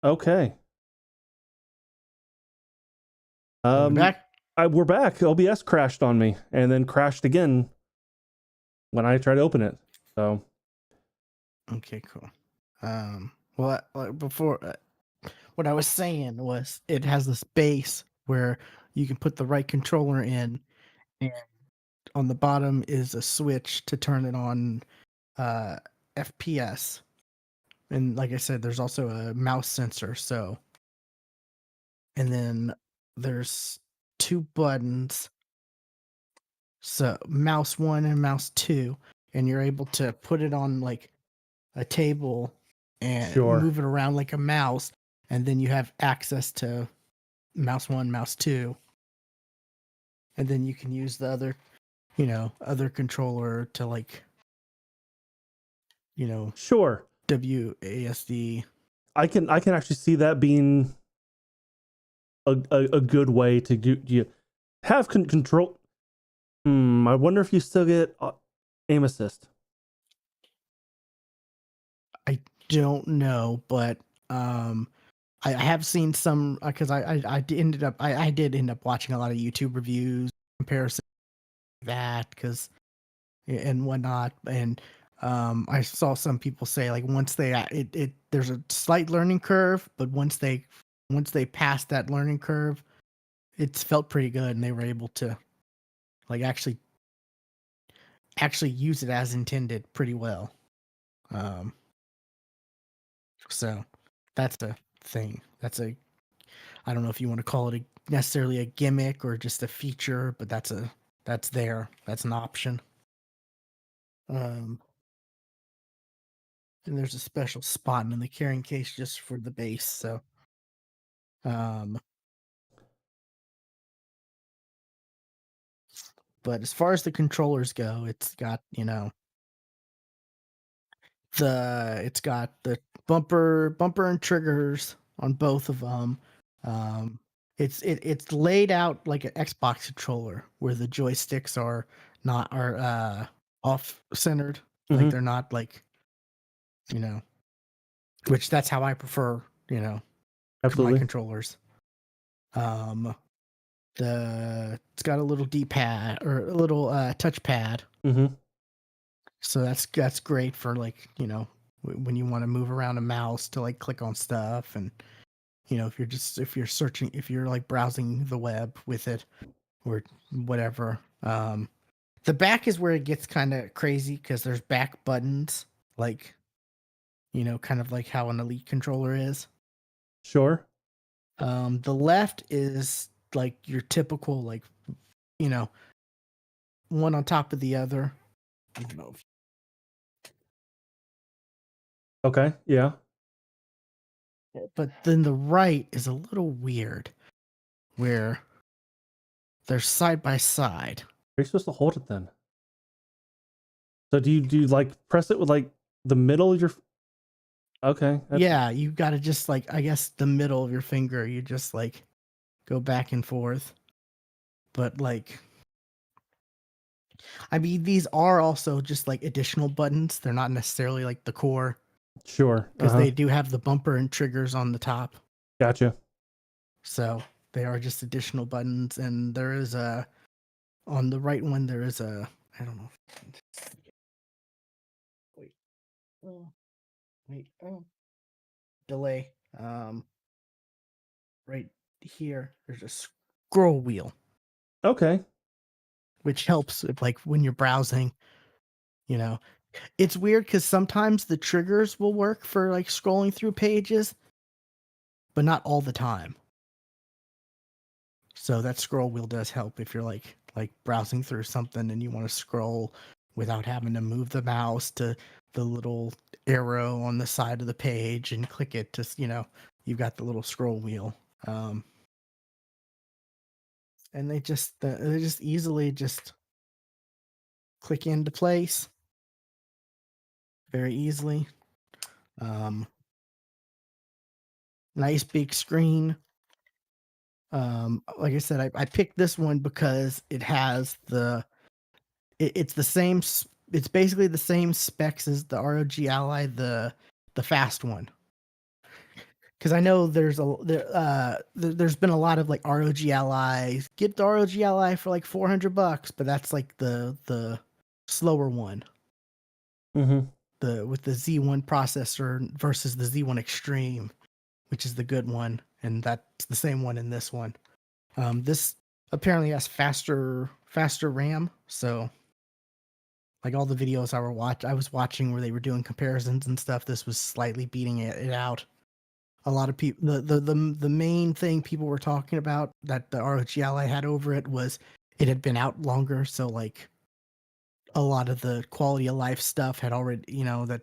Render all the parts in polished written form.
Okay. Are we back? We're back. OBS crashed on me and then crashed again when I tried to open it. So Okay, cool. Before what I was saying was it has this base where you can put the right controller in, and on the bottom is a switch to turn it on FPS. And like I said, there's also a mouse sensor. And then there's two buttons. So mouse 1 and mouse 2, and you're able to put it on like a table and sure. move it around like a mouse, and then you have access to mouse 1, mouse 2, and then you can use the other controller to Sure. WASD. I can actually see that being a good way to do have control. I wonder if you still get aim assist. I don't know, but I have seen some because I did end up watching a lot of YouTube reviews comparison that because and whatnot, and I saw some people say like once they there's a slight learning curve, but once they passed that learning curve, it's felt pretty good, and they were able to like actually use it as intended pretty well. So that's a thing. I don't know if you want to call it necessarily a gimmick or just a feature, but that's an option. And there's a special spot in the carrying case just for the base. So, but as far as the controllers go, it's got the bumper and triggers on both of them. It's laid out like an Xbox controller where the joysticks are off centered, like they're not like which that's how I prefer my Absolutely. controllers. It's got a little D-pad or a little touchpad. So that's great for when you want to move around a mouse to like click on stuff, and if you're searching, if you're like browsing the web with it or whatever. The back is where it gets kind of crazy because there's back buttons, like kind of like how an Elite controller is. Sure. The left is like your typical one on top of the other. I don't know. Okay. Yeah. But then the right is a little weird, where they're side by side. Are you supposed to hold it then? So do you like press it with like the middle of your? Okay. Yeah, you got to just like I guess the middle of your finger. You just like go back and forth. But like, I mean, these are also just like additional buttons. They're not necessarily like the core. Sure. Because they do have the bumper and triggers on the top. Gotcha. So they are just additional buttons, and there is on the right one there is I don't know. Wait. Delay. Right here there's a scroll wheel. Okay. Which helps if like when you're browsing, It's weird because sometimes the triggers will work for like scrolling through pages, but not all the time. So that scroll wheel does help if you're like browsing through something and you want to scroll without having to move the mouse to the little arrow on the side of the page and click it to you've got the little scroll wheel. And they just easily just click into place very easily. Nice big screen. Like I said, I picked this one because it has it's the same. It's basically the same specs as the ROG Ally, the fast one. because I know there's there's been a lot of like ROG Ally. Get the ROG Ally for like $400, but that's like the slower one. Mm-hmm. The with the Z1 processor versus the Z1 Extreme, which is the good one, and that's the same one in this one. This apparently has faster RAM, so like all the videos I was watching where they were doing comparisons and stuff, this was slightly beating it out. A lot of people, the main thing people were talking about that the ROG Ally had over it was it had been out longer, so like a lot of the quality of life stuff had already, that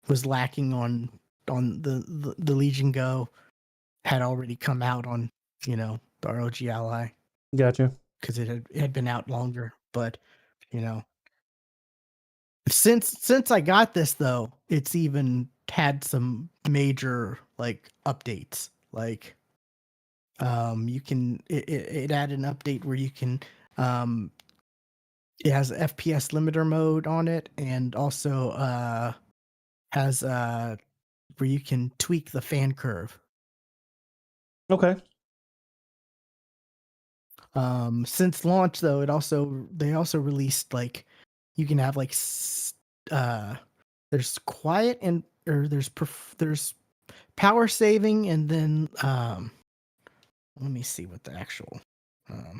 was lacking on the Legion Go had already come out on, the ROG Ally Gotcha. because it had been out longer. But you know, since I got this though, it's even had some major like updates. Like you can it added an update where you can um it has FPS limiter mode on it, and also has where you can tweak the fan curve. Okay. Since launch though, they also released like you can have like there's quiet and or there's power saving, and then let me see what the actual let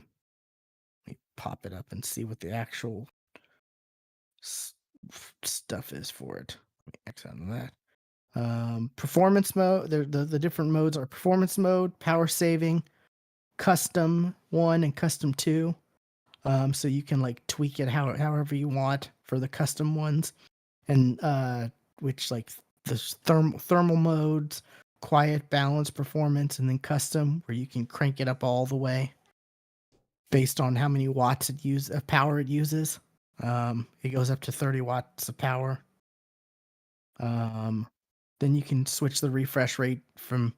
me pop it up and see what the actual stuff is for it. Let me X out of that. Performance mode. The different modes are performance mode, power saving, custom 1 and custom 2. So you can like tweak it however you want for the custom ones, and which like the thermal modes, quiet, balance, performance, and then custom, where you can crank it up all the way based on how many watts of power it uses. It goes up to 30 watts of power. Then you can switch the refresh rate from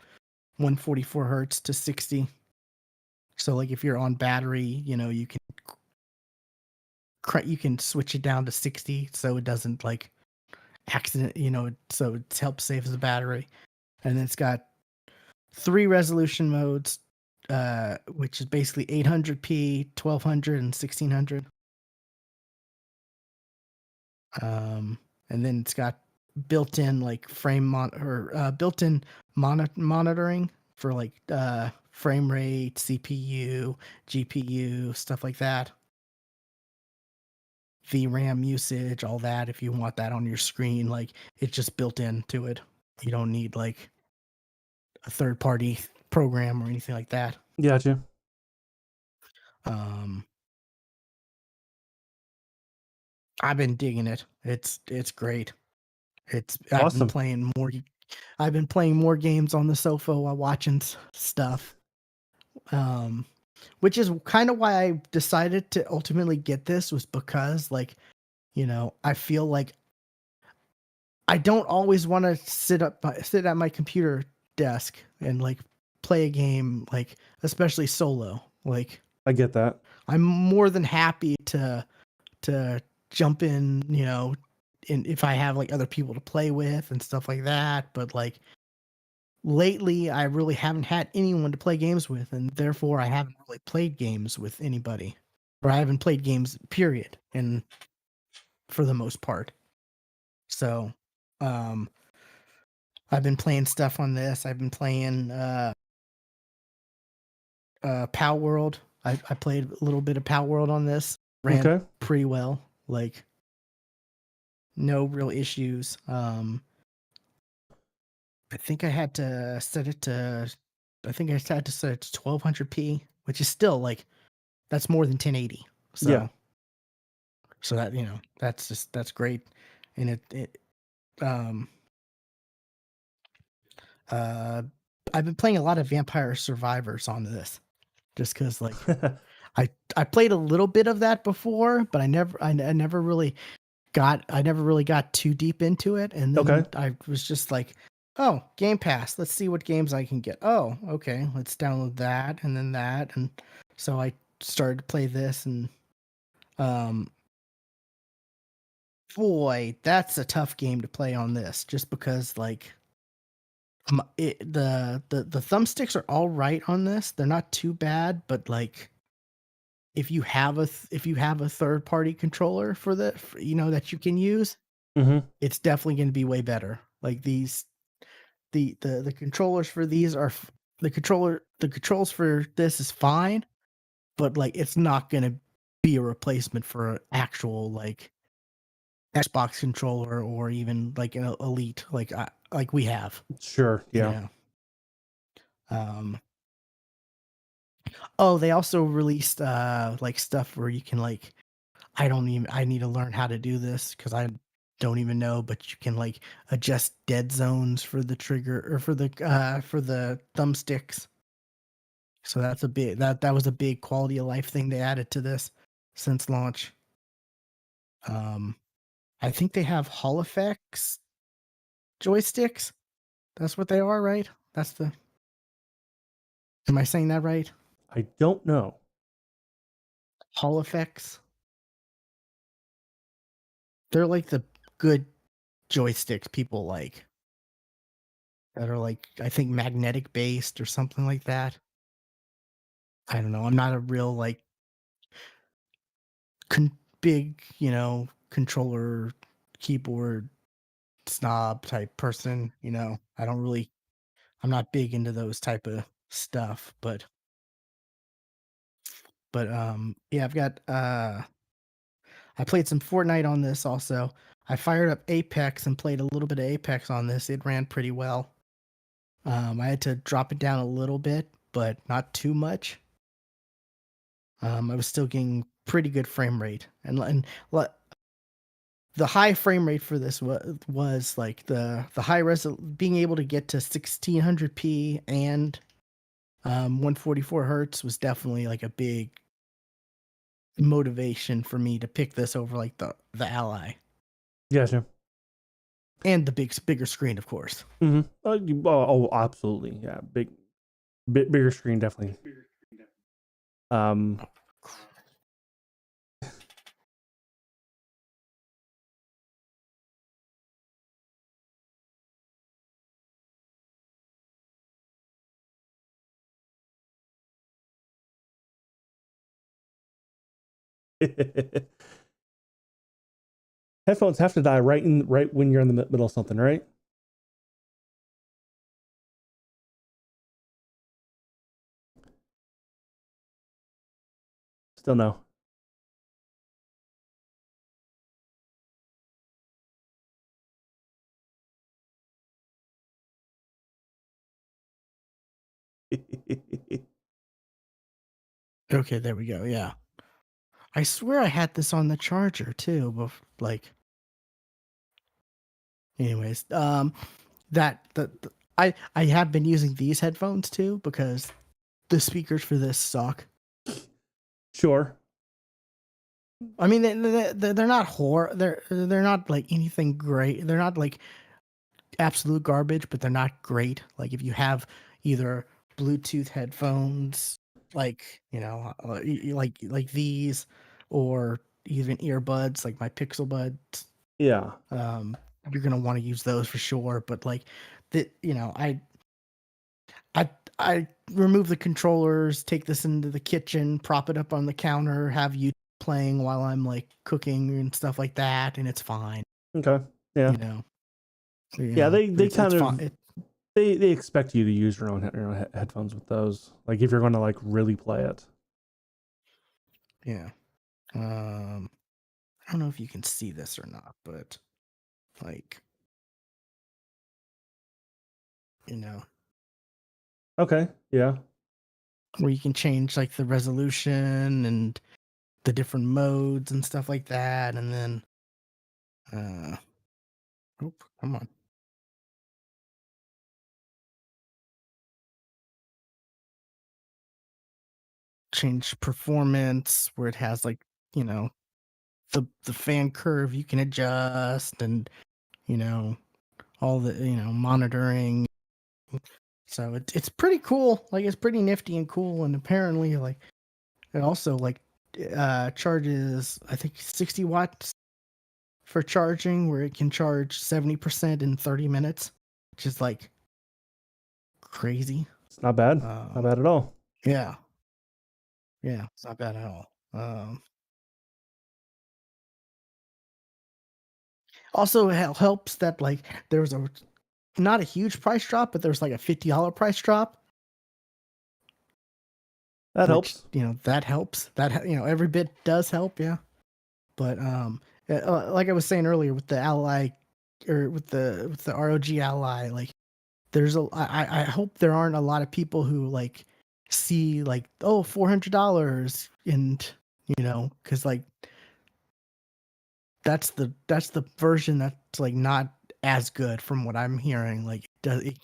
144 hertz to 60. So like if you're on battery, you can switch it down to 60 so it doesn't like accident, so it helps save the battery. And then it's got 3 resolution modes, which is basically 800p, 1200, and 1600. And then it's got built-in like built-in monitoring for like frame rate, CPU, GPU, stuff like that. VRAM usage, all that. If you want that on your screen, like it's just built into it. You don't need like a third-party program or anything like that. Gotcha. I've been digging it. It's great. Awesome. I've been playing more games on the sofa while watching stuff. Which is kind of why I decided to ultimately get this, was because like, I feel like I don't always want to sit at my computer desk and like play a game, like especially solo. Like I get that. I'm more than happy to jump in, and if I have like other people to play with and stuff like that. But like lately, I really haven't had anyone to play games with, and therefore I haven't really played games with anybody, or I haven't played games, period, and for the most part. So, I've been playing stuff on this. I've been playing Pow World. I played a little bit of Pow World on this. Ran pretty well. Like no real issues. I think I had to set it to 1200p, which is still like that's more than 1080. So yeah. So that that's great, and I've been playing a lot of Vampire Survivors on this, just because like I played a little bit of that before, but I never really got too deep into it, and then I was just like, oh, Game Pass, let's see what games I can get. Oh, okay, let's download that, and then that, and so I started to play this, and boy, that's a tough game to play on this, just because like The thumbsticks are all right on this. They're not too bad, but like if you have a third party controller for that you can use, it's definitely going to be way better. Like these the controllers for these are the controls for this is fine, but like it's not going to be a replacement for an actual like Xbox controller or even like an Elite like we have. Sure. Yeah. You know? Oh, they also released like stuff where you can like I need to learn how to do this because I don't even know, but you can like adjust dead zones for the trigger or for the thumbsticks. So that's a big that was a big quality of life thing they added to this since launch. I think they have Hall effects joysticks. That's what they are, right? Am I saying that right? I don't know. Hall effects. They're like the good joysticks people like that are like I think magnetic based or something like that. I don't know. I'm not a real like big, controller keyboard snob type person, I don't really I'm not big into those type of stuff, but yeah, I've got I played some Fortnite on this also. I fired up Apex and played a little bit of Apex on this. It ran pretty well. I had to drop it down a little bit, but not too much. I was still getting pretty good frame rate, and the high frame rate for this was like the high being able to get to 1600p and 144 hertz was definitely like a big motivation for me to pick this over like the Ally. Gotcha. And the bigger screen, of course. Absolutely. Yeah, bigger screen, definitely. Headphones have to die right when you're in the middle of something, right? Still no. Okay, there we go. Yeah. I swear I had this on the charger too, but like anyways, I have been using these headphones too because the speakers for this suck. Sure. I mean, they're not they're not like anything great. They're not like absolute garbage, but they're not great. Like if you have either Bluetooth headphones, like like these, or even earbuds, like my Pixel Buds. Yeah. You're gonna want to use those for sure. But like I remove the controllers, take this into the kitchen, prop it up on the counter, have you playing while I'm like cooking and stuff like that, and it's fine. Okay. Yeah. Yeah, they kind of they expect you to use your own headphones with those. Like if you're going to like really play it. Yeah. I don't know if you can see this or not, but like Okay. Yeah. where you can change like the resolution and the different modes and stuff like that, and then come on. Change performance where it has like, the fan curve you can adjust, and all the monitoring. So it's pretty cool. Like it's pretty nifty and cool, and apparently like it also like charges I think 60 watts for charging, where it can charge 70% in 30 minutes, which is like crazy. It's not bad. Not Um, bad at all. yeah, yeah, it's not bad at all. Also, it helps that like there was a not a huge price drop, but there was like a $50 price drop, That which helps. that helps. Every bit does help. Yeah, but like I was saying earlier with the ally or with the ROG ally, like I hope there aren't a lot of people who like see like, oh, $400 and because like that's the version that's like not as good from what I'm hearing. Like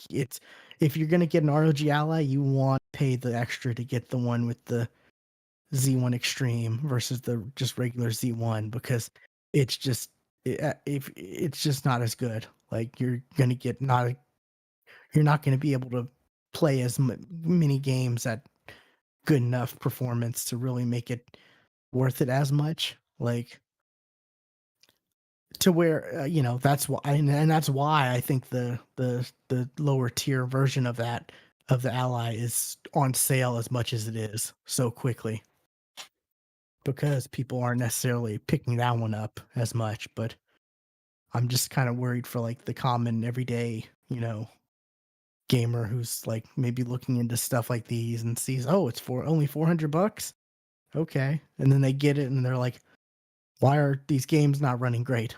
it's if you're gonna get an ROG ally, you want to pay the extra to get the one with the Z1 Extreme versus the just regular Z1 because it's just if it's just not as good. Like you're not going to be able to play as many games at good enough performance to really make it worth it as much. Like to where that's why and that's why I think the lower tier version of that of the ally is on sale as much as it is so quickly because people aren't necessarily picking that one up as much. But I'm just kind of worried for like the common everyday gamer who's like maybe looking into stuff like these and sees, oh, it's for only $400. Okay, and then they get it and they're like, why are these games not running great?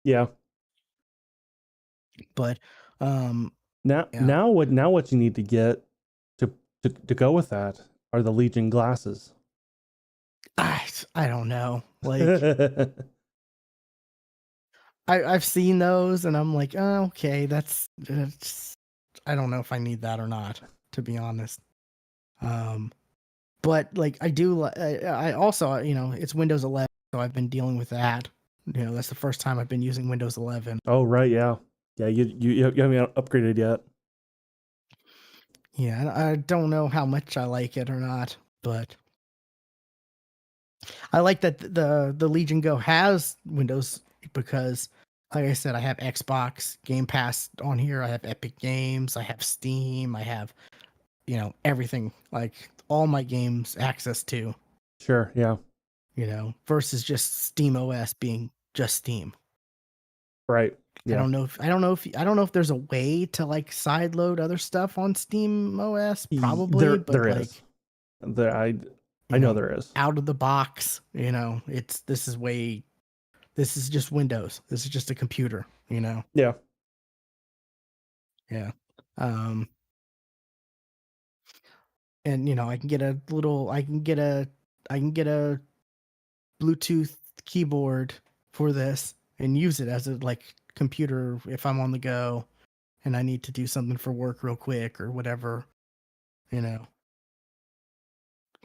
Yeah. But Now, yeah, now what you need to get to go with that are the Legion glasses. I don't know. Like I've seen those and I'm like, oh, okay, that's I don't know if I need that or not, to be honest. But like I do, I also it's Windows 11, so I've been dealing with that. That's the first time I've been using Windows 11. Oh right, yeah, yeah. You haven't upgraded yet. Yeah, I don't know how much I like it or not, but I like that the Legion Go has Windows because, like I said, I have Xbox Game Pass on here. I have Epic Games. I have Steam. I have everything, like all my games access to. Sure, yeah, Versus just Steam OS being just Steam. right, yeah. I don't know if there's a way to like sideload other stuff on Steam OS, probably, There but is. like There I you know know, there is. out of the box, this is just Windows. This is just a computer. Yeah. Yeah. Um and I can get a Bluetooth keyboard for this and use it as a like computer if I'm on the go and I need to do something for work real quick or whatever, you know.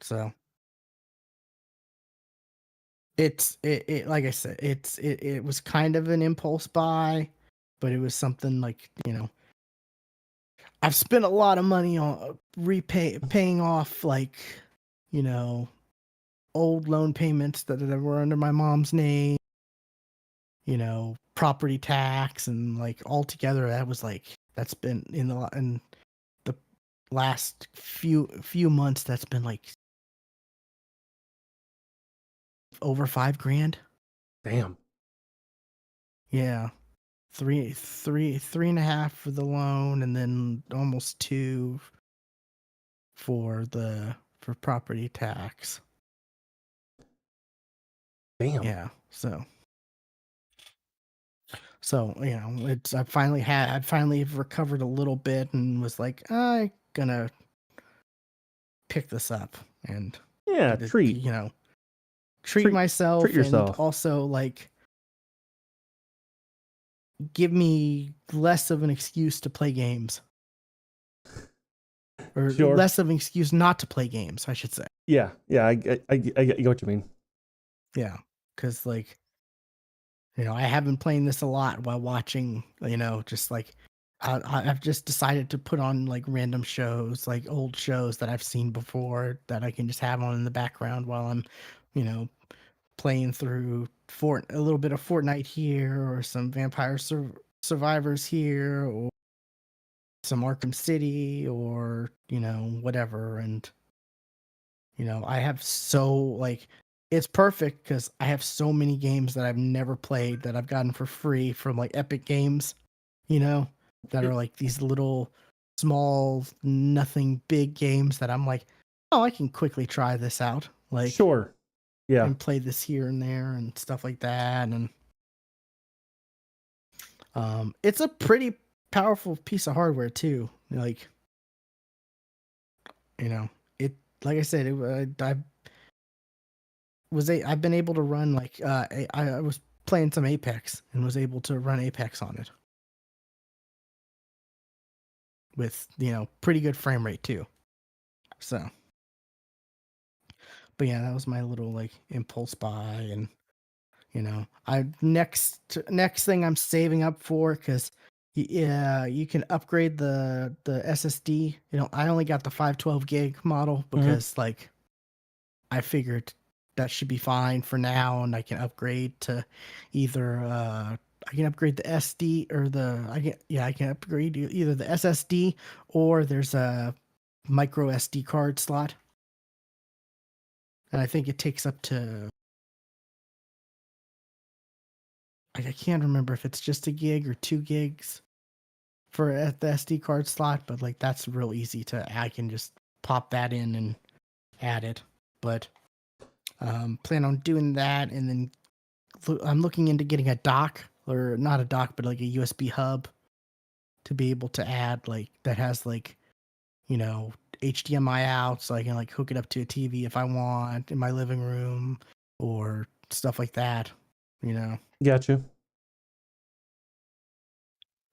So it like I said, it was kind of an impulse buy, but it was something like, I've spent a lot of money on paying off like, you know, old loan payments that were under my mom's name, property tax and like altogether that was like that's been in the last few months that's been like over 5 grand. Damn. Yeah. Three and a half for the loan and then almost two for property tax. Damn. Yeah. So it's I finally recovered a little bit and was like, I gonna pick this up and Yeah. Treat. treat Treat. Treat myself and yourself. also like give me less of an excuse to play games or Sure. less of an excuse not to play games, I should say. Yeah. Yeah. I get what you mean. Yeah, because like I have been playing this a lot while watching. Just like I've just decided to put on like random shows, like old shows that I've seen before that I can just have on in the background while I'm, you know, playing through a little bit of Fortnite here, or some Vampire Survivors here, or some Arkham City, or whatever. And I have it's perfect because I have so many games that I've never played that I've gotten for free from like Epic Games, that are like these little small nothing big games that I'm like, oh, I can quickly try this out, like, sure, yeah, and play this here and there and stuff like that. And it's a pretty powerful piece of hardware too, like, it, like I said, I've been able to run like I was playing some Apex and was able to run Apex on it with pretty good frame rate too. So, but yeah, that was my little like impulse buy. And I next thing I'm saving up for, because you can upgrade the SSD. I only got the 512 gig model because like I figured that should be fine for now, and I can upgrade to either I can upgrade the SD or I can upgrade either the SSD, or there's a micro SD card slot, and I think it takes up to, I can't remember if it's just a gig or 2 gigs for the SD card slot, but like that's real easy I can just pop that in and add it. But plan on doing that, and then I'm looking into getting a dock, or not a dock, but like a USB hub to be able to add, like, that has like, HDMI out, so I can like hook it up to a TV if I want in my living room or stuff like that. gotcha.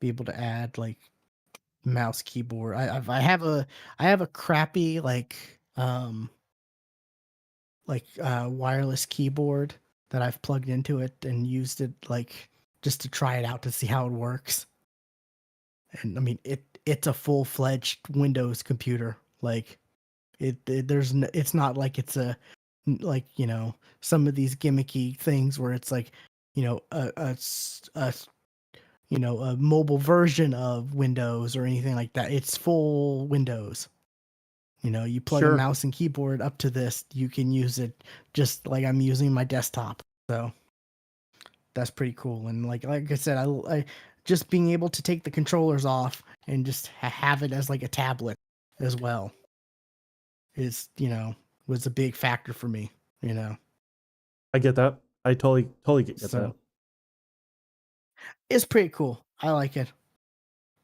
Be able to add like mouse, keyboard. I have a crappy wireless keyboard that I've plugged into it and used it like just to try it out to see how it works. And I mean, it's a full-fledged Windows computer. Like it's not like it's a, like, some of these gimmicky things where it's like, a mobile version of Windows or anything like that. It's full Windows. You plug a Sure. mouse and keyboard up to this, you can use it just like I'm using my desktop. So that's pretty cool. And like I said, I just being able to take the controllers off and just have it as like a tablet as well is, was a big factor for me. I get that. I totally get that. It's pretty cool. I like it.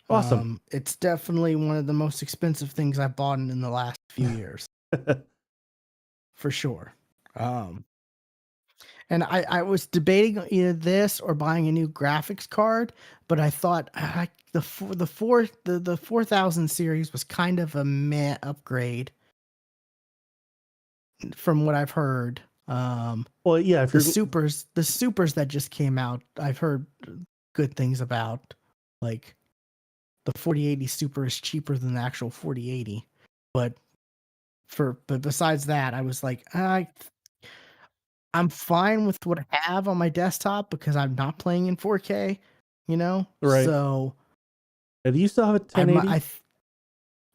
Awesome. It's definitely one of the most expensive things I've bought in the last few years. For sure. And I was debating either this or buying a new graphics card, but I thought the 4000 series was kind of a meh upgrade from what I've heard. Well, yeah, if the supers that just came out, I've heard good things about. Like the 4080 Super is cheaper than the actual 4080, but besides that, I was like, I'm fine with what I have on my desktop because I'm not playing in 4K, Right. So, do you still have a 1080?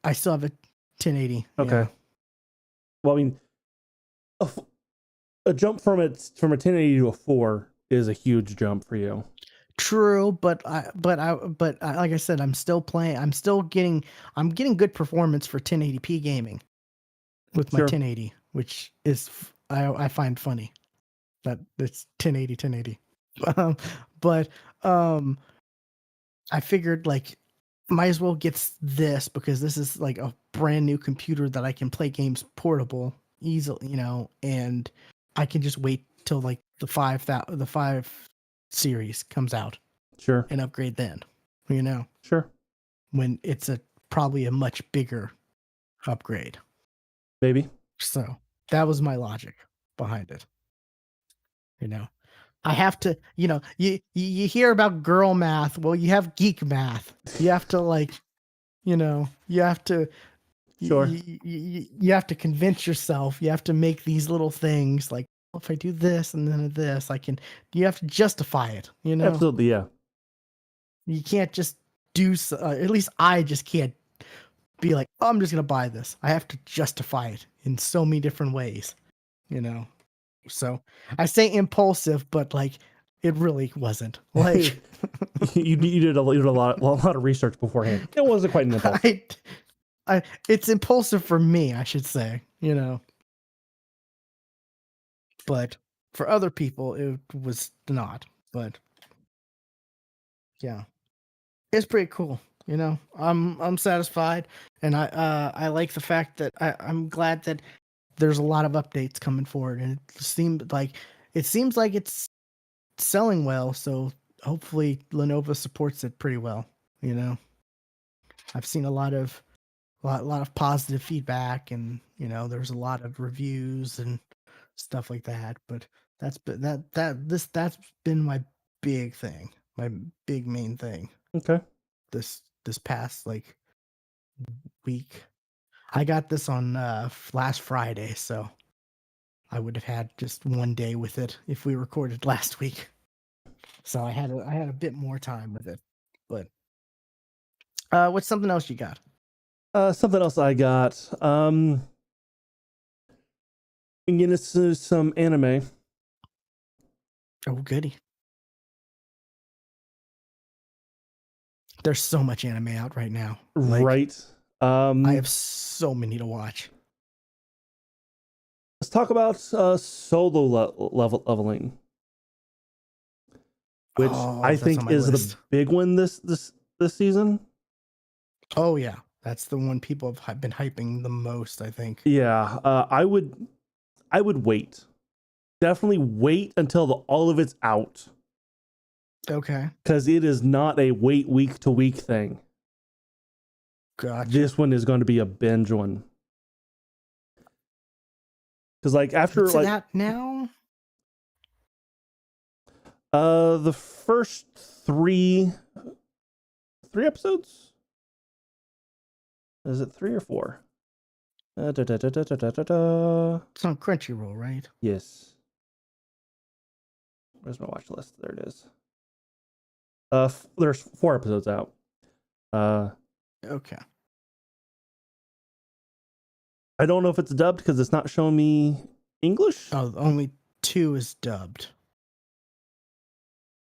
I still have a 1080. Okay. Yeah. Well, I mean, a jump from a 1080 to a 4 is a huge jump for you. True, but like I said, I'm still playing. I'm getting good performance for 1080p gaming with my 1080, which is I find funny that it's 1080. But I figured like might as well get this because this is like a brand new computer that I can play games portable easily, and I can just wait till like the 5 series comes out. Sure. And upgrade then, Sure. when it's probably a much bigger upgrade. Maybe. So that was my logic behind it. I have to, you hear about girl math. Well, you have geek math. You have to like, you have to, Sure. you have to convince yourself. You have to make these little things like, if I do this and then this, you have to justify it, you know? Absolutely, yeah. You can't just at least I just can't be like, oh, I'm just going to buy this. I have to justify it in so many different ways, you know? So I say impulsive, but like, it really wasn't. Like, you did a lot of research beforehand. It wasn't quite an impulse. It's impulsive for me, I should say, you know? But for other people, it was not. But yeah, it's pretty cool. You know, I'm satisfied, and I like the fact that I'm glad that there's a lot of updates coming forward, and it seems like it's selling well. So hopefully Lenovo supports it pretty well. You know, I've seen a lot of positive feedback, and you know, there's a lot of reviews and stuff like that. But that's been my big thing, my big main thing. Okay. This past like week, I got this on last Friday, so I would have had just one day with it if we recorded last week. So I had a bit more time with it. But what's something else you got? Something else I got. Again, this is some anime. Oh, goody. There's so much anime out right now. Like, Right. I have so many to watch. Let's talk about leveling, which I That's on think my is list. the big one this season. Oh yeah, that's the one people have been hyping the most, I think. Yeah, I would wait. Definitely wait until all of it's out. Okay. Because it is not a wait week to week thing. Gotcha. This one is going to be a binge one. Because like after Is it out now? The first three episodes? Is it 3 or 4? It's on Crunchyroll, right? Yes. Where's my watch list? There it is. There's 4 episodes out. Okay. I don't know if it's dubbed because it's not showing me English. Oh, only 2 is dubbed.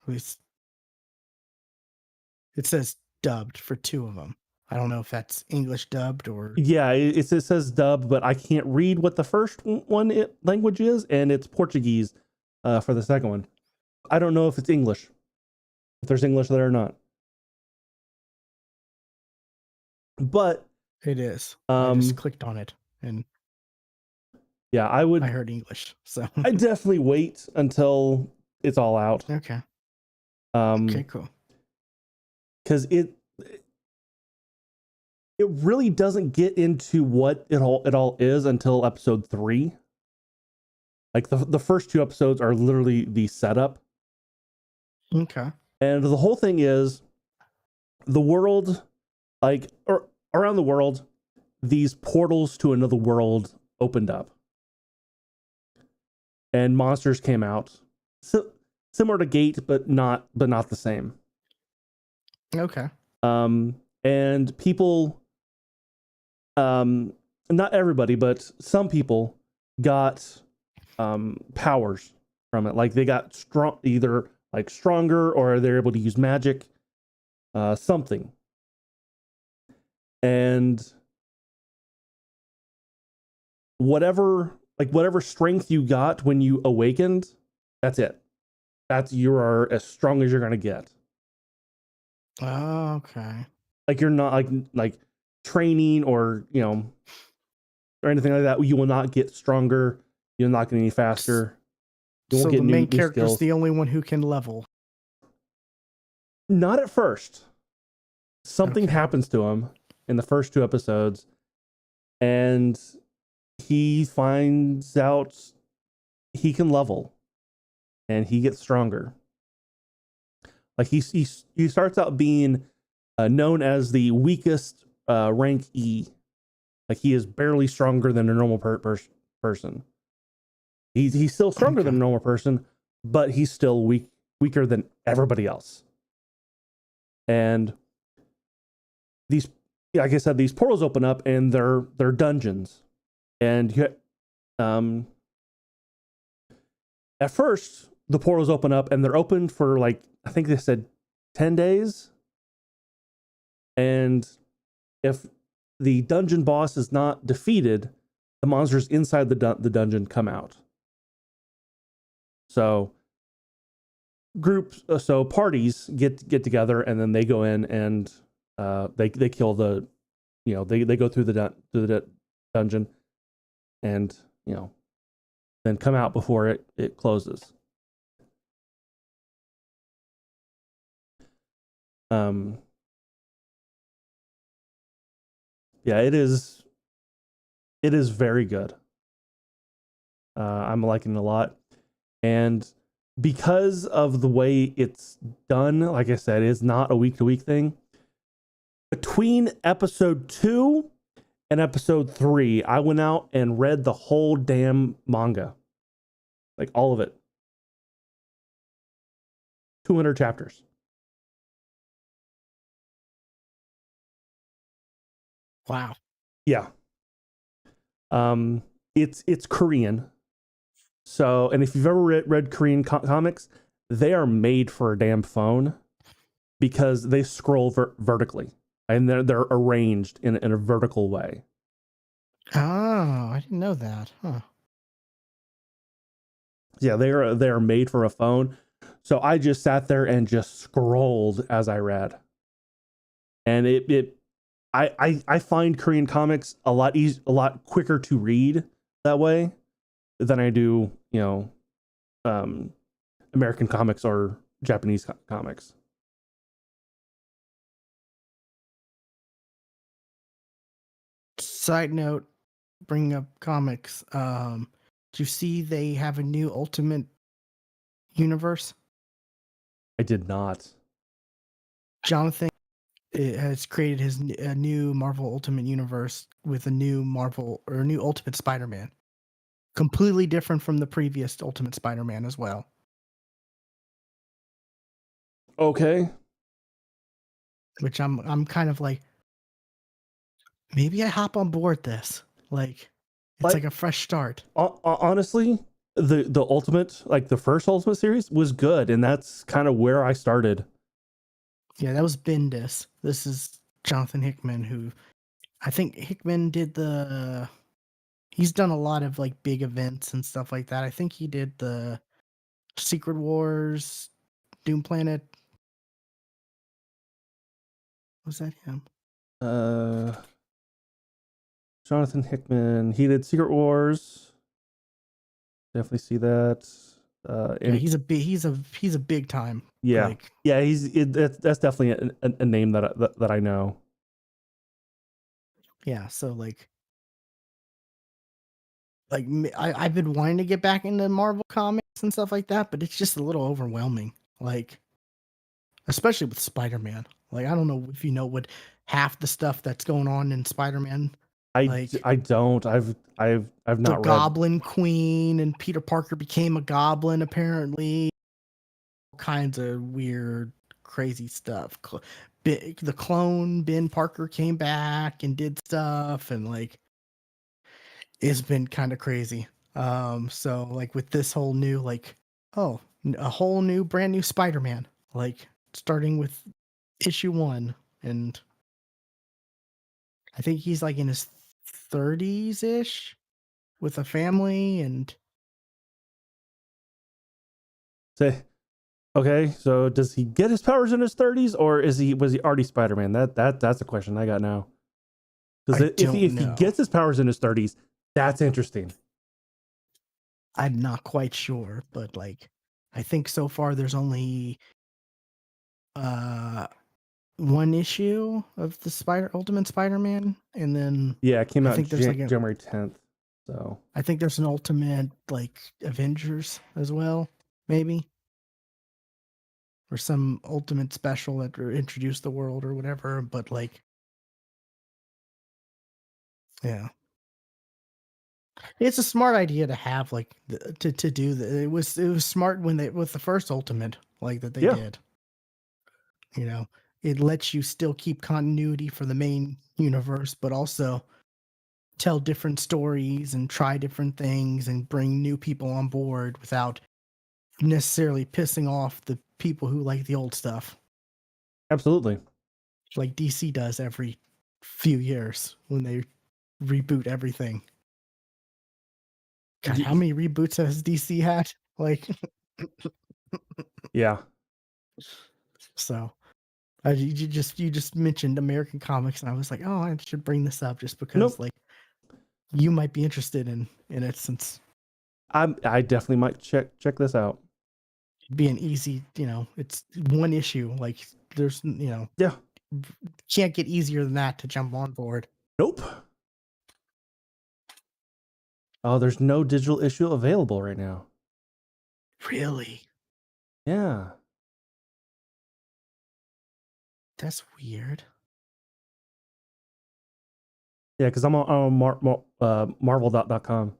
It says dubbed for 2 of them. I don't know if that's English dubbed or... Yeah, it says dubbed, but I can't read what the first one language is, and it's Portuguese for the second one. I don't know if it's English, if there's English there or not. But it is. I just clicked on it, and yeah, I heard English, so I definitely wait until it's all out. Okay. Okay, cool. Because it really doesn't get into what it all is until episode 3. Like the first 2 episodes are literally the setup. Okay. And the whole thing is the world, like around the world, these portals to another world opened up. And monsters came out. Similar to Gate, but not the same. Okay. And people, not everybody, but some people got powers from it. Like they got either like stronger, or they're able to use magic, something. And whatever strength you got when you awakened, that's it. You are as strong as you're gonna get. Oh, okay. Like you're not like training or or anything like that. You will not get stronger. You'll not get any faster. You won't get the main character's the only one who can level. Not at first. Something happens to him in the first 2 episodes, and he finds out he can level, and he gets stronger. Like he starts out being known as the weakest rank E. Like he is barely stronger than a normal person. He's still stronger Okay. than a normal person, but he's still weaker than everybody else. And these, like I said, these portals open up and they're dungeons. And at first the portals open up and they're open for like, I think they said 10 days. And if the dungeon boss is not defeated, the monsters inside the dungeon come out. So parties get together and then they go in and they kill the, they go through the dungeon and then come out before it closes. Yeah, it is very good. I'm liking it a lot. And because of the way it's done, like I said, it's not a week-to-week thing. Between episode 2 and episode 3, I went out and read the whole damn manga. Like all of it. 200 chapters. Wow. Yeah. It's Korean. So, and if you've ever read Korean comics, they are made for a damn phone because they scroll vertically and they're arranged in a vertical way. Oh, I didn't know that. Huh. Yeah, they are made for a phone. So I just sat there and just scrolled as I read. And I find Korean comics a lot quicker to read that way than I do, American comics or Japanese comics. Side note, bringing up comics. Do you see they have a new Ultimate Universe? I did not. Jonathan has created a new Marvel Ultimate Universe with a new Ultimate Spider-Man. Completely different from the previous Ultimate Spider-Man as well. Okay. Which I'm kind of like, maybe I hop on board this. Like, it's like a fresh start. Honestly, the Ultimate, like the first Ultimate series was good, and that's kind of where I started. Yeah, that was Bendis. This is Jonathan Hickman, who I think Hickman did he's done a lot of like big events and stuff like that. I think he did the Secret Wars, Doom Planet. Was that him? Jonathan Hickman. He did Secret Wars. Definitely see that. Yeah, he's a big time. Yeah, Like, yeah. That's definitely a name that I know. yeah. So I've been wanting to get back into Marvel comics and stuff like that, but it's just a little overwhelming. Like, especially with Spider-Man. Like, I don't know if you know what half the stuff that's going on in Spider-Man. I Like, I don't. I've not the read. Goblin Queen and Peter Parker became a goblin apparently. All kinds of weird, crazy stuff. The clone Ben Parker came back and did stuff, and like, it's been kind of crazy. So like with this whole new a whole new brand new Spider-Man, like starting with issue 1, and I think he's like in his 30s ish with a family. And Say, okay, so does he get his powers in his 30s, or was he already Spider-Man? That's a question I got now. Because if he gets his powers in his 30s, that's interesting. I'm not quite sure, but like, I think so far there's only one issue of the Ultimate Spider-Man, and then Yeah, it came I out think there's January 10th. So I think there's an Ultimate like Avengers as well, maybe, or some Ultimate special that introduced the world or whatever. But like, yeah. It's a smart idea to have, like, to do that. It was smart when they with the first Ultimate, like, that they Yeah, did. You know, it lets you still keep continuity for the main universe, but also tell different stories and try different things and bring new people on board without necessarily pissing off the people who like the old stuff, absolutely. like DC does every few years when they reboot everything. God, how many reboots has DC had? Like, Yeah. so you just mentioned American comics, and I was like, oh, I should bring this up just because, Nope. like, you might be interested in it, since I definitely might check this out. it'd be an easy, it's one issue. Like, there's, Yeah. can't get easier than that to jump on board. Nope. Oh, there's no digital issue available right now. Really? Yeah. That's weird. Yeah, because I'm on Marvel.com.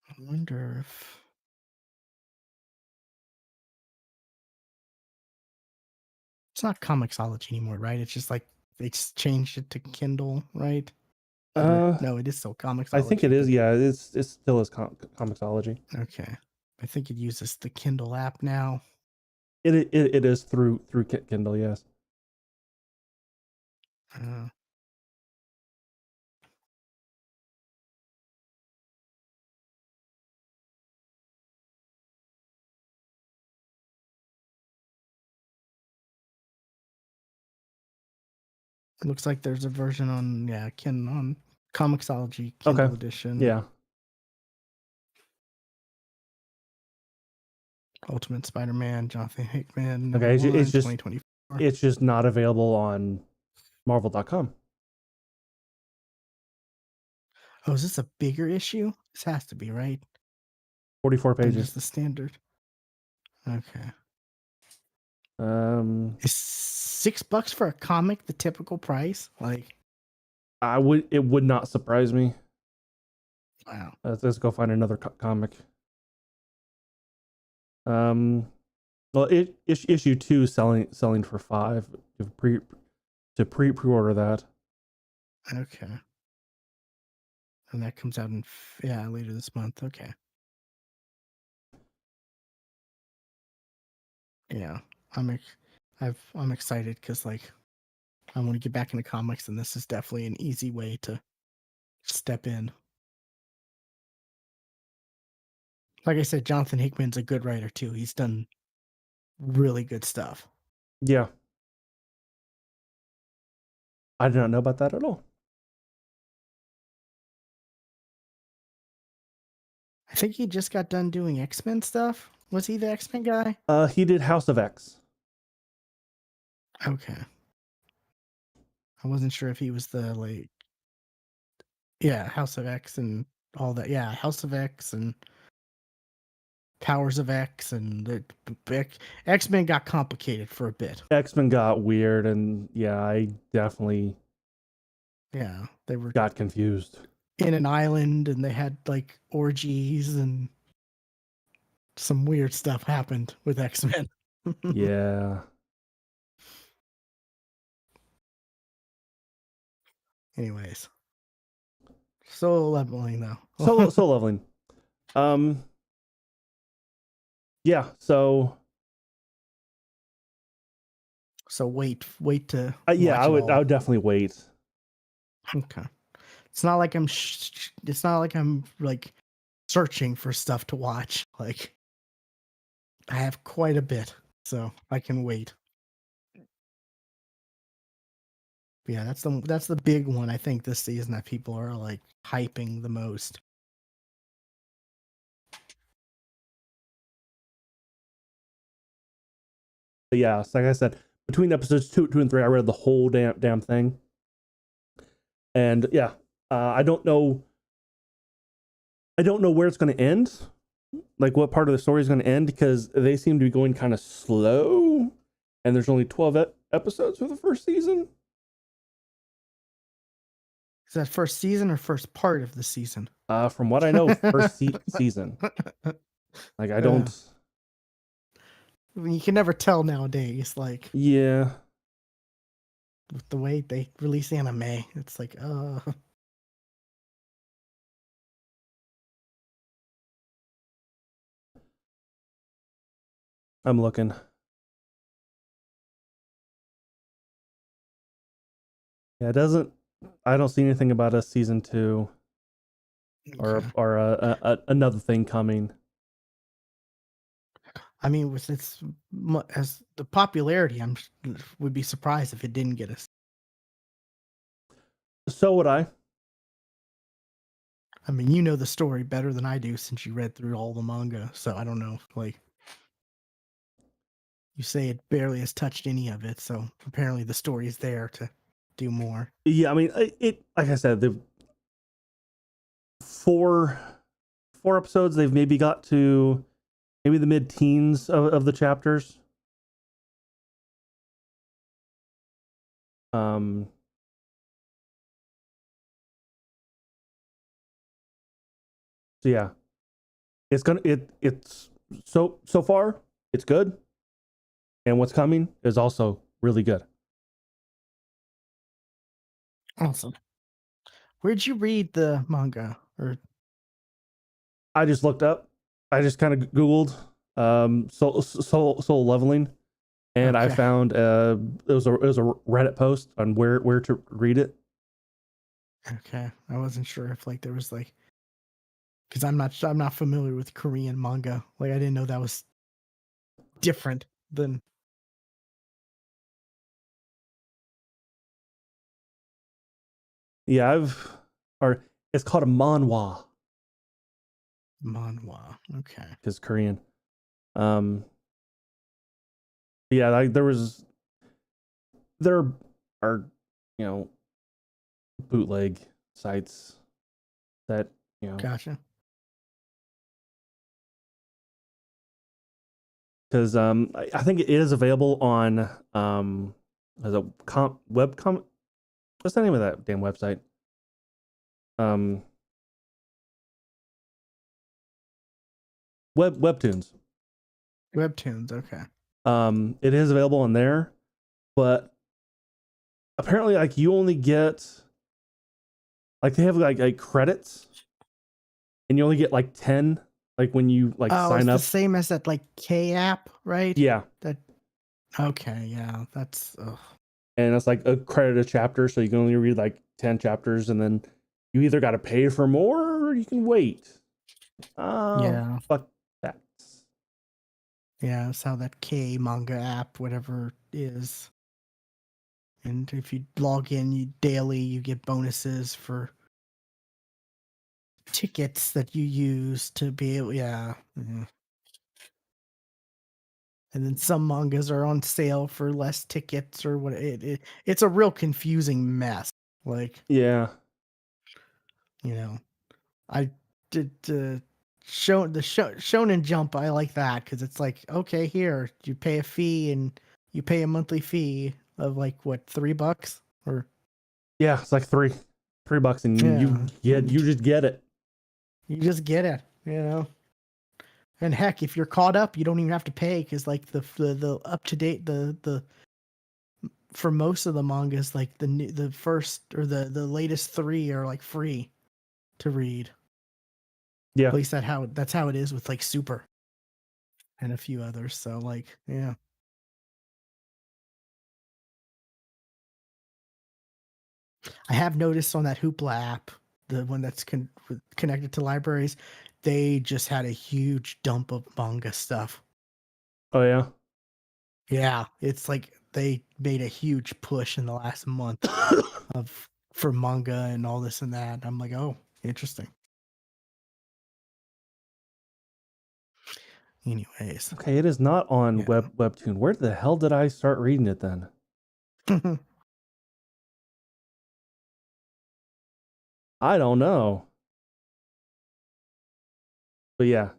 I wonder if it's not Comixology anymore, right? It's just like they just changed it to Kindle, right? Or no, it is still I think it Comixology, is. but Yeah, it still is Comixology. okay. I think it uses the Kindle app now. It is through Kindle. Yes. Uh, looks like there's a version on on Comixology Kindle Okay. edition. Yeah. Ultimate Spider-Man, Jonathan Hickman, number Okay. 1, It's just 2024. it's just not available on Marvel.com. Oh, is this a bigger issue? This has to be, right? 44 Than pages. just the standard. Okay. Um, Is $6 for a comic the typical price? Like, it would not surprise me. wow. Let's go find another comic. Well, issue 2 selling for 5 to pre-order that. Okay. And that comes out in later this month. Okay. Yeah, I'm excited because, like, I want to get back into comics, and this is definitely an easy way to step in. Like I said, Jonathan Hickman's a good writer too. He's done really good stuff. Yeah. I did not know about that at all. I think he just got done doing X-Men stuff. Was he the X-Men guy? He did House of X. Okay. I wasn't sure if he was the, like, House of X and all that. Yeah, House of X and Powers of X, and the X-Men got complicated for a bit. X-Men got weird, and yeah, I definitely They were got confused. in an island, and they had, like, orgies, and some weird stuff happened with X-Men. Yeah. Anyways, solo leveling though. So leveling. Yeah, so So wait to yeah, watch it all. I would definitely wait. Okay. It's not like it's not like I'm, like, searching for stuff to watch. Like, I have quite a bit, so I can wait. But yeah, that's the big one I think this season that people are, like, hyping the most. But yeah, so like I said, between episodes 2 and 3, I read the whole damn thing. And yeah, I don't know where it's going to end. Like what part of the story is going to end, because they seem to be going kind of slow, and there's only 12 episodes for the first season. Is that first season or first part of the season? From what I know, first season. Like I don't. I mean, you can never tell nowadays. Like, Yeah. with the way they release anime, it's like, I'm looking. Yeah, it doesn't. I don't see anything about a season 2 okay. or another thing coming. I mean, with its as the popularity, would be surprised if it didn't get us. So would I. I mean, you know the story better than I do since you read through all the manga. So I don't know. Like, you say it barely has touched any of it. So apparently the story is there to do more. Yeah, I mean, it. Like I said, the four episodes. They've maybe got to maybe the mid-teens of the chapters. Um. So yeah, it's so far it's good, and what's coming is also really good. Awesome. Where'd you read the manga? Or I just looked up. I just kind of Googled soul leveling, and I okay, found it was a Reddit post on where to read it. okay. I wasn't sure if like there was like because I'm not familiar with Korean manga. Like I didn't know that was different than Yeah, or it's called a manhwa manhwa. Okay. because Korean. Um, yeah, like there are bootleg sites that Gotcha. because I think it is available on as a what's the name of that damn website? Um, Webtoons. Webtoons. Okay. It is available on there, but apparently, like you only get like they have like credits, and you only get like 10, like when you like Oh, it's sign the up. same as that like K app, right? Yeah, That okay, yeah. That's and it's like a credit a chapter, so you can only read like 10 chapters, and then you either got to pay for more or you can wait. yeah. Fuck that. Yeah, that's how that K manga app, whatever it is. And if you log in daily, you get bonuses for tickets that you use to be able, yeah. And then some mangas are on sale for less tickets or what. It's a real confusing mess. Like, Yeah, you know, I did Shonen Jump. I like that because it's like, okay, here you pay a fee and you pay a monthly fee of like what, $3 or yeah, it's like $3, and yeah, and you just get it. you just get it, you know. And heck, if you're caught up, you don't even have to pay because like the up to date the for most of the mangas, like the first or the latest three are like free to read. Yeah. At least that's how it is with like Super and a few others. So like, yeah. I have noticed on that Hoopla app, the one that's connected to libraries, they just had a huge dump of manga stuff. Oh yeah. Yeah, it's like they made a huge push in the last month of for manga and all this and that. I'm like, oh, interesting. Anyways, Okay, it is not on yeah. Webtoon. Where the hell did I start reading it then? I don't know. But yeah,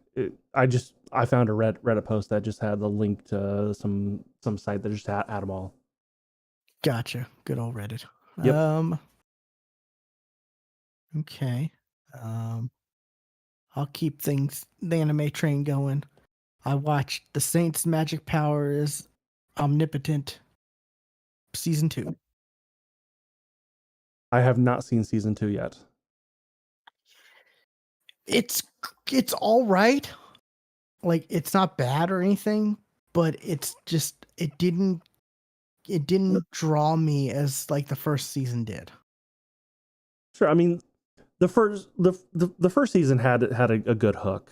I found a Reddit post that just had the link to some site that just had them all. Gotcha. Good old Reddit. Yep. Okay. Um, I'll keep the anime train going. I watched The Saints' Magic Power is Omnipotent season 2. I have not seen season 2 yet. It's it's all right. Like it's not bad or anything, but it's just it didn't draw me as like the first season did. Sure, I mean the first season had a good hook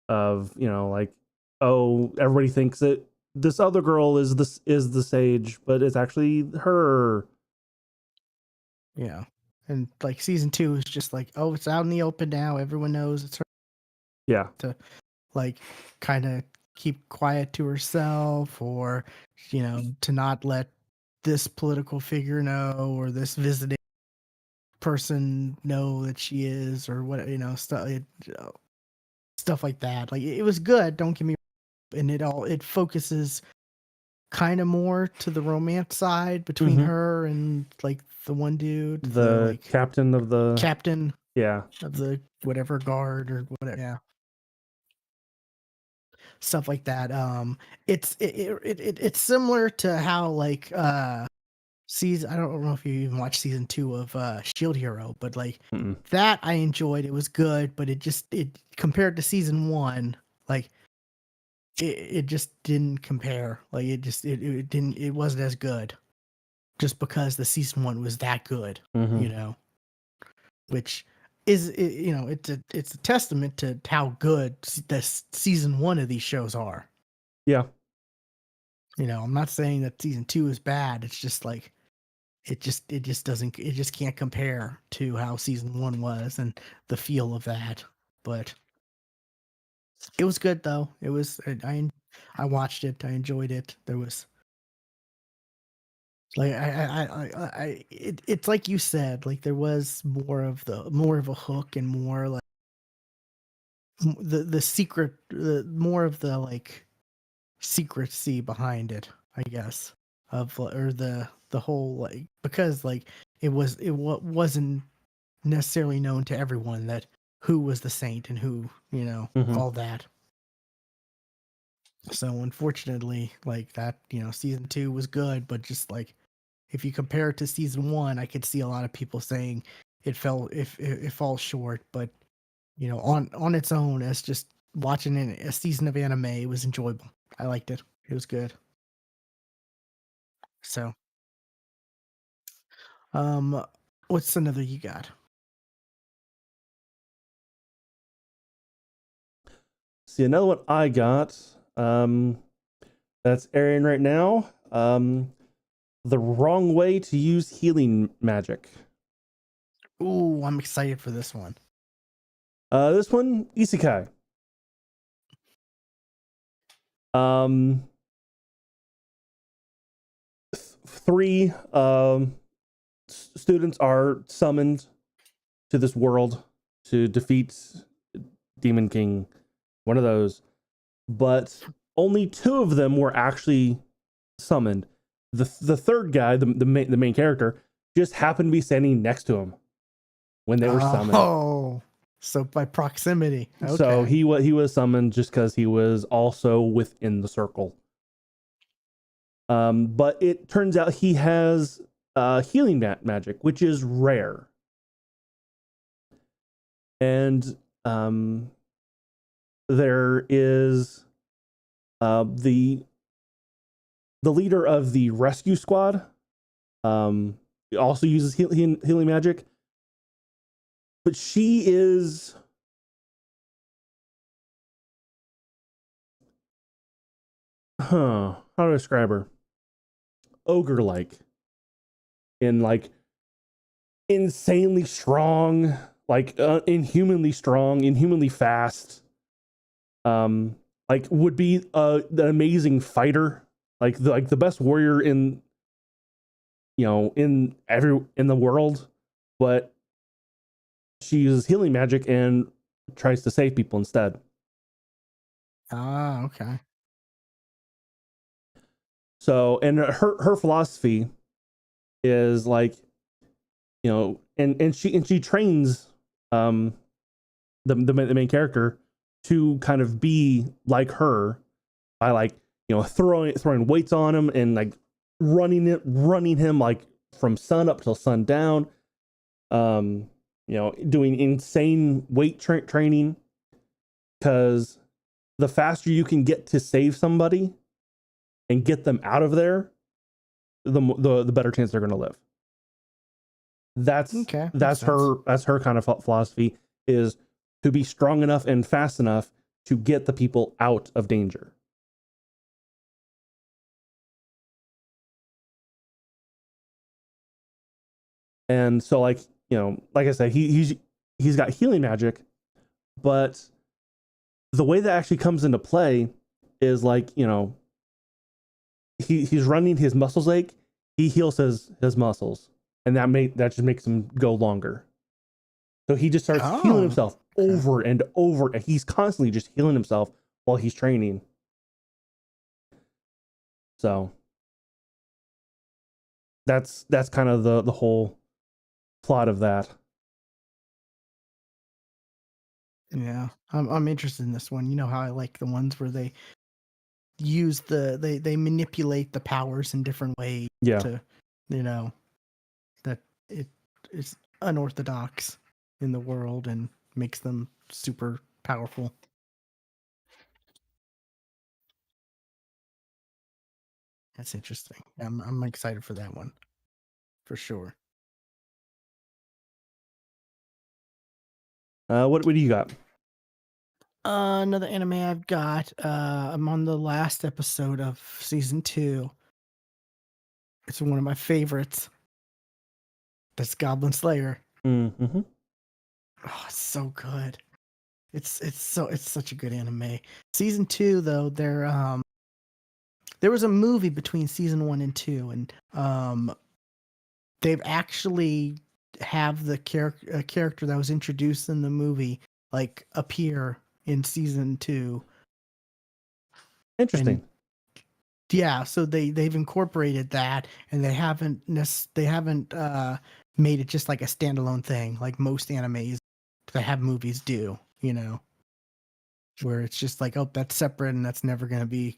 of, you know, like, oh, everybody thinks that this other girl is the sage, but it's actually her. Yeah. And like season 2 is just like, oh, it's out in the open now. Everyone knows it's her Yeah. to like kind of keep quiet to herself, or to not let this political figure know, or this visiting person know that she is, or what, stuff like that. Like it was good, don't get me wrong, and it focuses kind of more to the romance side between her and like the one dude, the The like captain of the captain yeah. of the whatever guard or whatever. Yeah. Stuff like that. It's similar to how like season, I don't know if you even watched season 2 of Shield Hero, but like Mm-mm. that I enjoyed. It was good, but it compared to season 1, like it just didn't compare. Like it didn't, it wasn't as good, just because the season 1 was that good, you know, which it's a testament to how good the season 1 of these shows are. Yeah. I'm not saying that season 2 is bad. It's just like it just can't compare to how season 1 was and the feel of that. But it was good though. It was I watched it. I enjoyed it. There was like it's like you said, like there was more of a hook, and more like the secret, more of the like secrecy behind it, I guess, of or the whole, like, because like wasn't necessarily known to everyone that who was the saint and who, all that. So unfortunately, like that, season 2 was good, but just like if you compare it to season 1, I could see a lot of people saying it falls short, but on its own, as just watching a season of anime, it was enjoyable. I liked it. It was good. So, um, what's another you got? See, another one I got, that's airing right now. The wrong way to use healing magic. Ooh, I'm excited for this one. This one, isekai. Um, three students are summoned to this world to defeat Demon King, one of those, but only two of them were actually summoned. The third guy, the main character, just happened to be standing next to him when they were summoned. Oh, so by proximity. Okay. So he was summoned just because he was also within the circle. But it turns out he has healing magic, which is rare. And there is the leader of the rescue squad. Also uses healing magic, but she is how do I describe her? Ogre like, in like insanely strong, like inhumanly strong, inhumanly fast. Like would be an amazing fighter, like the best warrior in in the world, but she uses healing magic and tries to save people instead. Ah, okay. So, and her philosophy is like, and she trains the main character to kind of be like her by like, you know, throwing weights on him and like running him like from sun up till sundown. You know, doing insane weight training, because the faster you can get to save somebody and get them out of there, the better chance they're going to live. That's her kind of philosophy, is to be strong enough and fast enough to get the people out of danger. And so, like, you know, like I said, he's got healing magic, but the way that actually comes into play is like, you know, he's running, his muscles ache, he heals his muscles, and that just makes him go longer. So he just starts healing himself over and over, and he's constantly just healing himself while he's training. So that's kind of the whole plot of that. Yeah, I'm interested in this one. You know how I like the ones where they use they manipulate the powers in different ways to, you know, that it is unorthodox in the world and makes them super powerful. That's interesting. I'm excited for that one, for sure. What do you got? Another anime I've got. I'm on the last episode of season 2. It's one of my favorites. That's Goblin Slayer. Mm-hmm. Oh, it's so good. It's such a good anime. Season 2, though, there was a movie between season 1 and 2, and they've actually have the character that was introduced in the movie like appear in season 2. Interesting. And yeah, so they've incorporated that, and they haven't made it just like a standalone thing like most animes that have movies do, you know, where it's just like, oh, that's separate and that's never going to be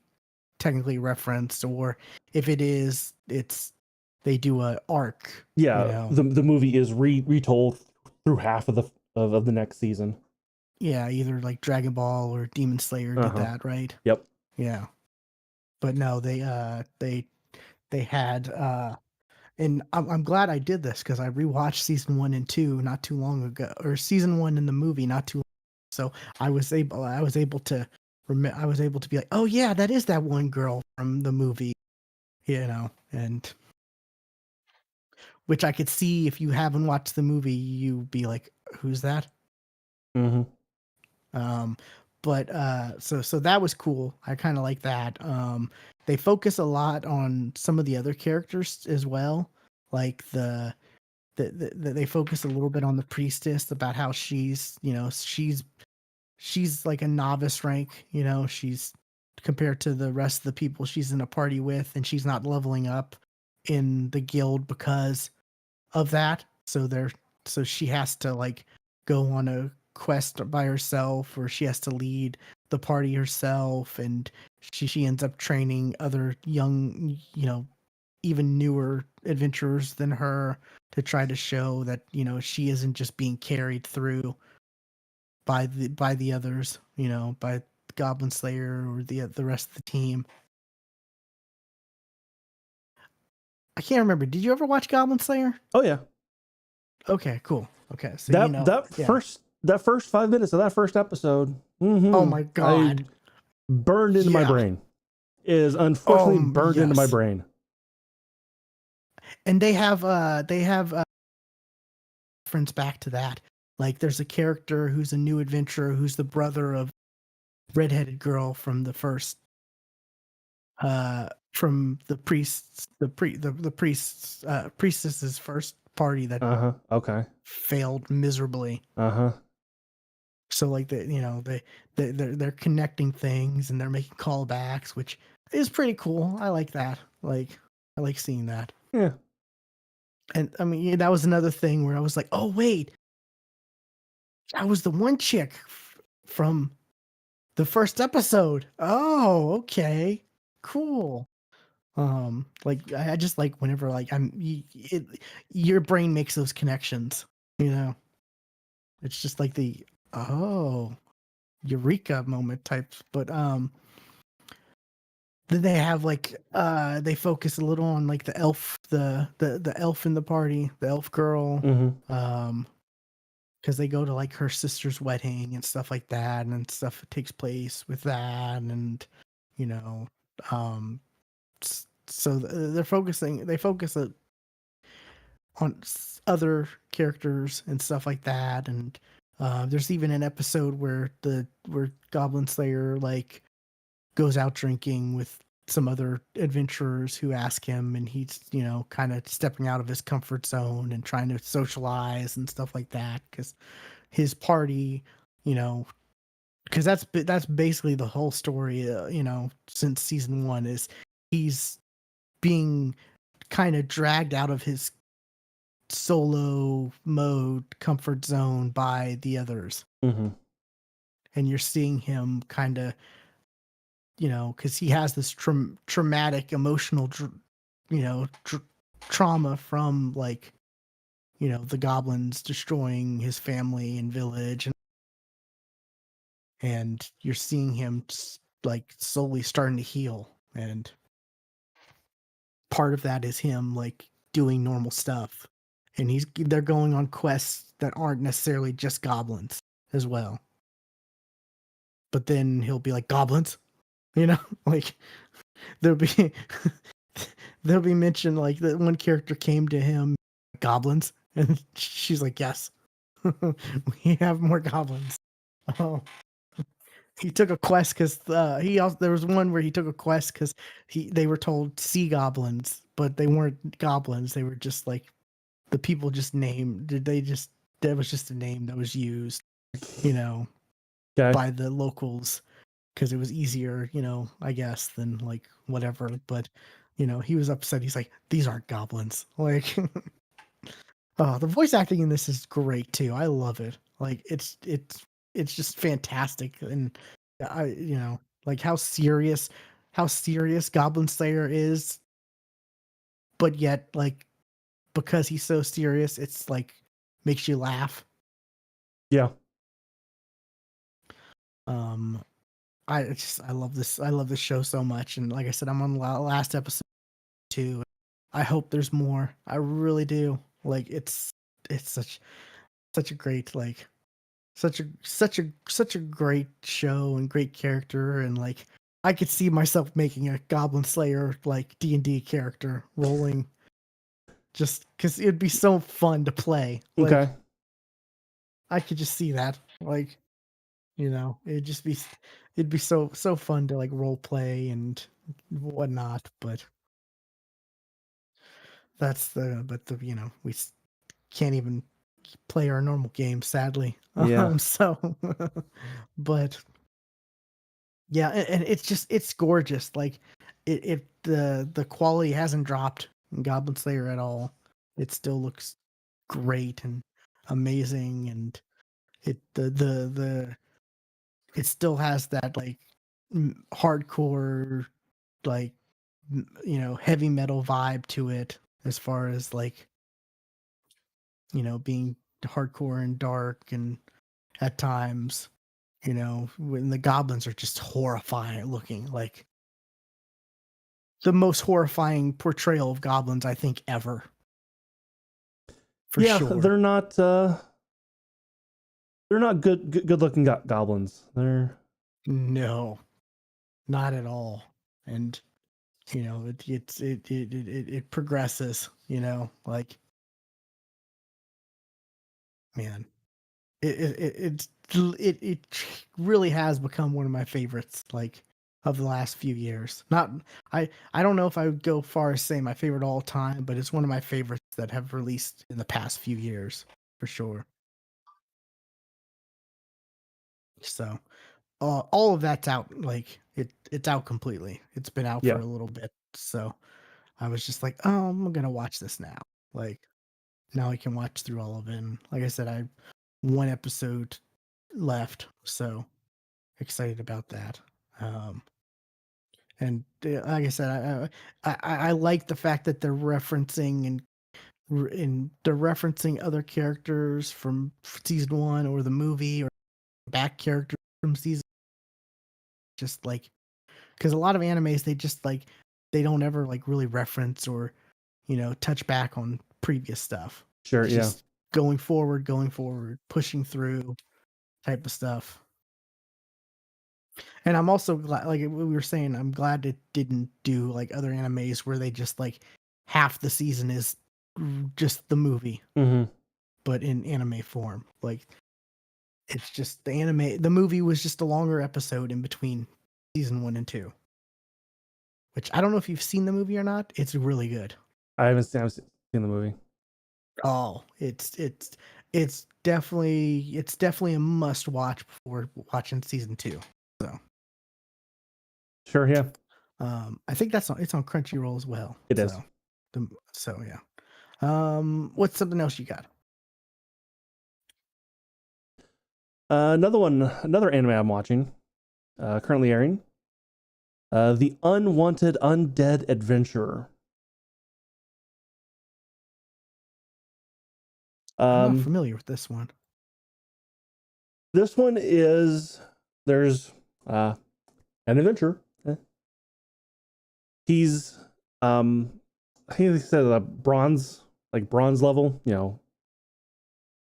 technically referenced, or if it is, they do a arc. Yeah, you know? the movie is retold through half of the next season. Yeah, either like Dragon Ball or Demon Slayer did that, right? Yep. Yeah. But no, they had and I'm glad I did this because I rewatched season 1 and 2 not too long ago, or season 1 in the movie not too long ago. So I was able to be like, oh yeah, that is that one girl from the movie, you know, and which I could see if you haven't watched the movie, you be like, who's that? Mm-hmm. But so that was cool. I kind of like that. They focus a lot on some of the other characters as well, like they focus a little bit on the priestess, about how she's, you know, she's like a novice rank, you know, she's compared to the rest of the people she's in a party with, and she's not leveling up in the guild because of that. So she has to like go on a quest by herself, or she has to lead the party herself, and she ends up training other young, you know, even newer adventurers than her to try to show that, you know, she isn't just being carried through by the others, you know, by Goblin Slayer or the rest of the team. I can't remember. Did you ever watch Goblin Slayer? Oh yeah. Okay, cool. Okay, so that you know that first 5 minutes of that first episode. Mm-hmm, oh my god, burned into my brain. Is unfortunately burned into my brain. And they have reference back to that. Like there's a character who's a new adventurer who's the brother of redheaded girl from the first from the priestess's first party that failed miserably. So like they're connecting things and they're making callbacks, which is pretty cool. I like that. Like I like seeing that. Yeah. And I mean, that was another thing where I was like, "Oh, wait, that was the one chick from the first episode. Oh, okay. Cool." Like I just like whenever like your brain makes those connections, you know. It's just like the oh, eureka moment type. But then they have like they focus a little on like the elf, the elf in the party, the elf girl. Mm-hmm. Because they go to like her sister's wedding and stuff like that, and stuff takes place with that, and you know, um, so they focus on other characters and stuff like that, and there's even an episode where Goblin Slayer like goes out drinking with some other adventurers who ask him, and he's kind of stepping out of his comfort zone and trying to socialize and stuff like that because his party, you know, because that's basically the whole story, since season 1 is he's being kind of dragged out of his solo mode comfort zone by the others, Mm-hmm. and you're seeing him kind of, because he has this traumatic emotional trauma from like the goblins destroying his family and village, and you're seeing him like slowly starting to heal, and part of that is him like doing normal stuff, and they're going on quests that aren't necessarily just goblins as well, but then he'll be like goblins, like there'll be there'll be mention like that one character came to him goblins, and she's like, yes. We have more goblins. Oh, he took a quest because he also there was one where he took a quest because they were told sea goblins, but they weren't goblins. They were just like the people just named. They just that was just a name that was used, Okay. by the locals because it was easier, I guess, than like whatever. But he was upset. He's like, these aren't goblins. Like, oh, the voice acting in this is great too. I love it. Like, it's just fantastic, and like how serious Goblin Slayer is, but yet like because he's so serious, it's like makes you laugh. Yeah. Um, I love this show so much, and like I said, I'm on the last episode too. I hope there's more. I really do. Like it's such a great like such a great show and great character, and like I could see myself making a Goblin Slayer like D&D character rolling just cuz it'd be so fun to play. Okay. Like I could just see that. Like, it'd be so fun to like role play and whatnot, but we can't even play our normal game, sadly. Yeah. So, but yeah, and it's gorgeous. Like the quality hasn't dropped in Goblin Slayer at all. It still looks great and amazing, and the it still has that like hardcore like heavy metal vibe to it, as far as like being hardcore and dark, and at times when the goblins are just horrifying looking, like the most horrifying portrayal of goblins I think ever, for Yeah, sure. they're not good looking goblins. They're No, not at all. And it progresses, like, man, it really has become one of my favorites, like, of the last few years. Not I don't know if I would go far as say my favorite all time, but it's one of my favorites that have released in the past few years, for sure. So all of that's out, like it's out completely. It's been out for yeah. a little bit, so I was just like, oh, I'm gonna watch this now. Like, now I can watch through all of it. And like I said, I one episode left, so excited about that. And like I said, I like the fact that they're referencing and they're referencing other characters from season one or the movie or back characters from season. Just like because a lot of animes they just like they don't ever like really reference or touch back on previous stuff. Sure, It's yeah. just going forward, pushing through type of stuff. And I'm also glad, like we were saying, I'm glad it didn't do like other animes where they just like half the season is just the movie, but in anime form. Like it's just the movie was just a longer episode in between season 1 and 2. Which I don't know if you've seen the movie or not. It's really good. I haven't seen the movie. Oh, it's definitely a must watch before watching season 2. So Sure, yeah. I think it's on Crunchyroll as well. It is. So yeah. What's something else you got? Another anime I'm watching, currently airing. The Unwanted Undead Adventurer. I'm not familiar with this one. This one is there's an adventurer. He's I think they said a bronze level.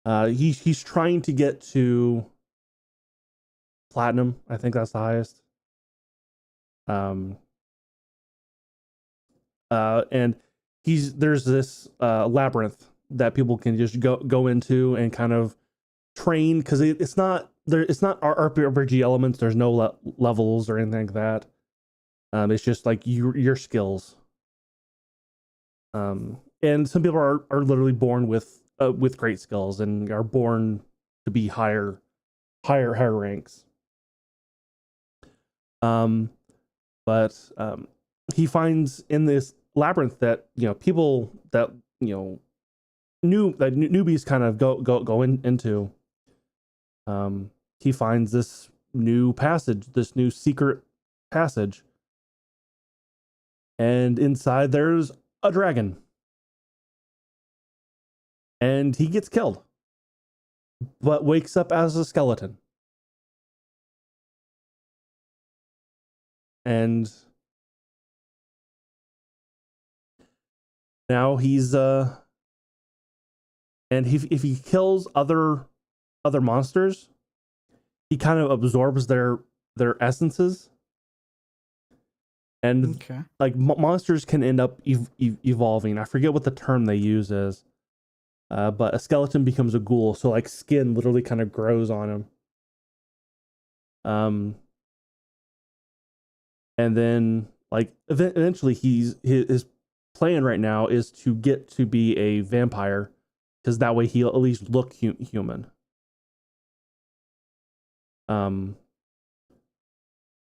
He's trying to get to platinum. I think that's the highest. And there's this labyrinth that people can just go into and kind of train, because it's not RPG elements. There's no levels or anything like that. It's just like your skills. And some people are literally born with great skills and are born to be higher ranks. But he finds in this labyrinth that people that newbies kind of go into. He finds this new secret passage, and inside there's a dragon, and he gets killed, but wakes up as a skeleton. And now he's and if he kills other monsters, he kind of absorbs their essences, and like monsters can end up evolving. I forget what the term they use is, but a skeleton becomes a ghoul, so like skin literally kind of grows on him. And then like eventually his plan right now is to get to be a vampire, because that way he'll at least look human.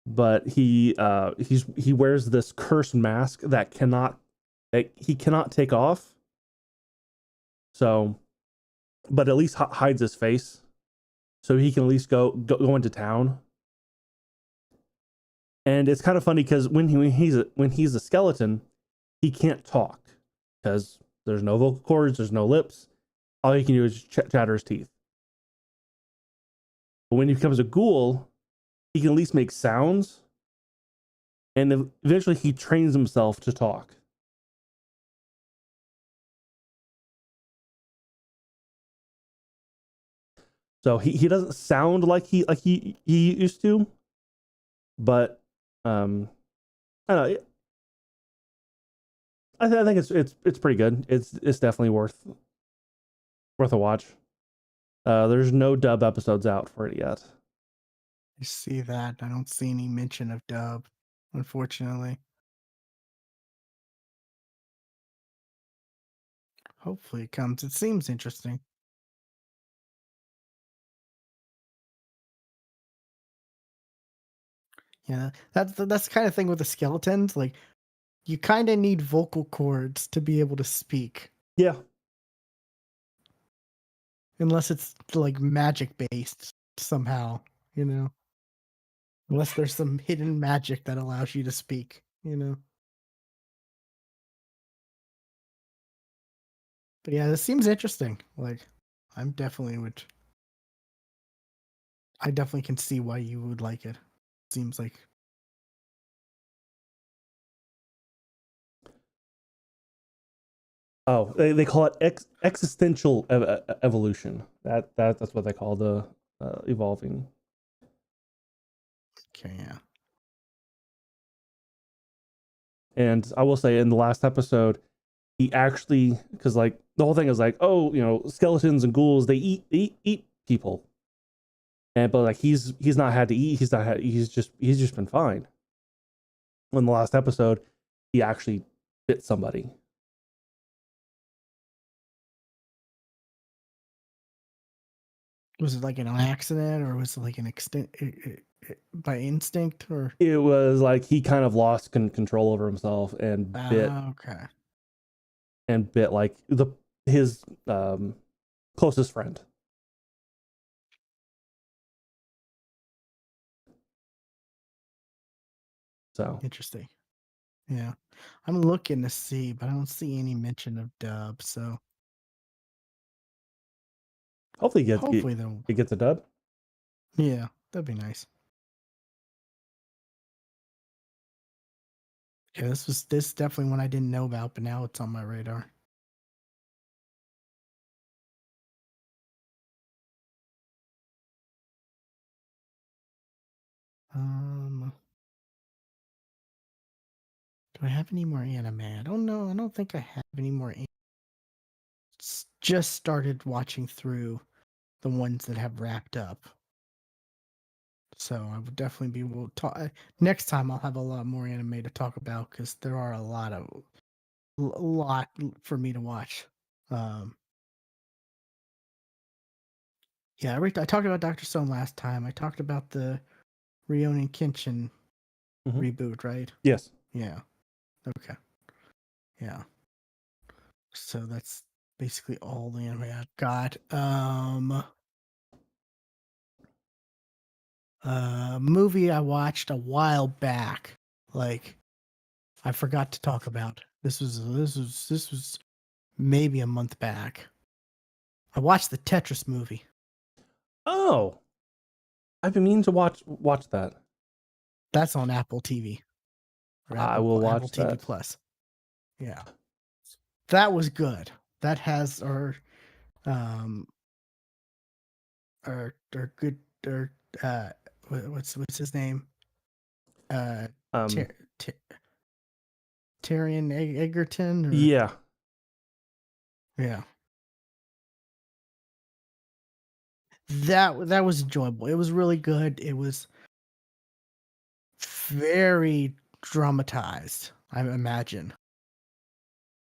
But he wears this cursed mask that he cannot take off. So, but at least hides his face, so he can at least go into town. And it's kind of funny because when he's a skeleton, he can't talk because there's no vocal cords, there's no lips. All he can do is chatter his teeth. But when he becomes a ghoul, he can at least make sounds, and eventually he trains himself to talk. So he doesn't sound like he used to, but I don't know. I think it's pretty good. It's definitely worth a watch. There's no dub episodes out for it yet. I see that. I don't see any mention of dub, unfortunately. Hopefully it comes. It seems interesting. Yeah, that's the kind of thing with the skeletons. Like, you kind of need vocal cords to be able to speak. Yeah. unless it's like magic based somehow, you know. Unless there's some hidden magic that allows you to speak, you know. But yeah, this seems interesting. Like, I'm definitely would. I definitely can see why you would like it. Seems like Oh, they call it existential evolution. That's what they call the evolving. okay, yeah. And I will say, in the last episode, he actually, because like the whole thing is like, oh, you know, skeletons and ghouls, they eat people, and but like he's not had to eat. He's just been fine. In the last episode, he actually bit somebody. Was it like an accident, or was it like an extent by instinct, or? It was like he kind of lost control over himself and Okay. bit like his closest friend. So Interesting. Yeah, I'm looking to see, but I don't see any mention of dub. So hopefully hopefully they'll. it gets a dub. Yeah, that'd be nice. Yeah, this definitely one I didn't know about, but now it's on my radar. Do I have any more anime? I don't know. I don't think I have any more. Just started watching through the ones that have wrapped up. So I would definitely be able to talk. Next time I'll have a lot more anime to talk about because there are a lot for me to watch. Yeah, I talked about Dr. Stone last time. I talked about the Rurouni Kenshin reboot, right? Yes. Yeah. Okay. Yeah. So that's basically all the anime I've got. Movie I watched a while back. Like I forgot to talk about. This was maybe a month back. I watched the Tetris movie. Oh, I've been meaning to watch that. That's on Apple TV or I will Apple watch TV that. Plus. Yeah, that was good. That has um or good or what's his name? Uh, Um, Ter- Ter- Tyrion Egerton. Or, yeah. yeah, that was enjoyable. It was really good. It was very dramatized, I imagine,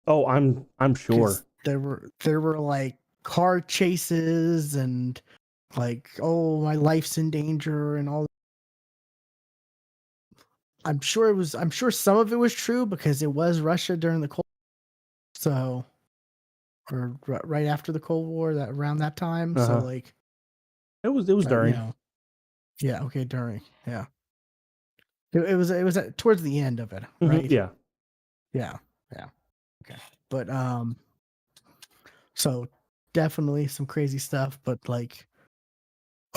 Oh, I'm because sure. there were like car chases and like, oh, my life's in danger and all. I'm sure some of it was true because it was Russia during the Cold War, so or right after the Cold War, that around that time. So Uh-huh. like, It was you during. know, yeah, okay, during, yeah, it was towards the end of it, right? Yeah. Yeah, yeah, okay, but so definitely some crazy stuff, but like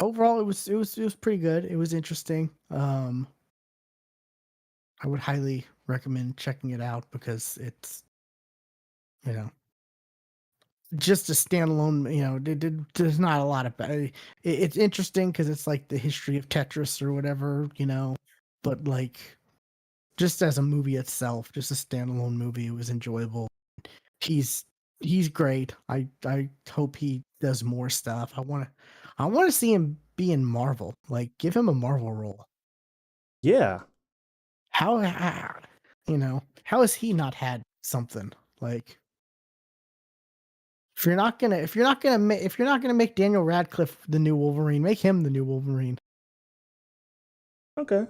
overall, it was pretty good. It was interesting. I would highly recommend checking it out because it's, you know, just a standalone. You know, there's not a lot of it's interesting because it's like the history of Tetris or whatever, you know, but like just as a movie itself, just a standalone movie, it was enjoyable. He's he's great. I hope he does more stuff. I want to see him be in Marvel. Like, give him a Marvel role. Yeah. How how has he not had something like? If you're not gonna make Daniel Radcliffe the new Wolverine, make him the new Wolverine. Okay.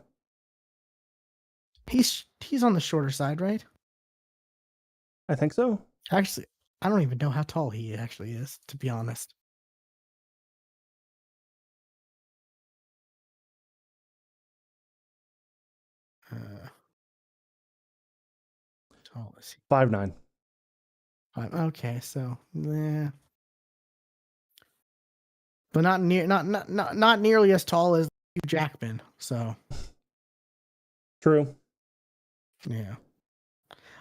He's on the shorter side, right? I think so. Actually, I don't even know how tall he actually is, to be honest. Uh, tall is he? 5'9". Okay, so yeah, but not nearly as tall as Hugh Jackman. So True. yeah,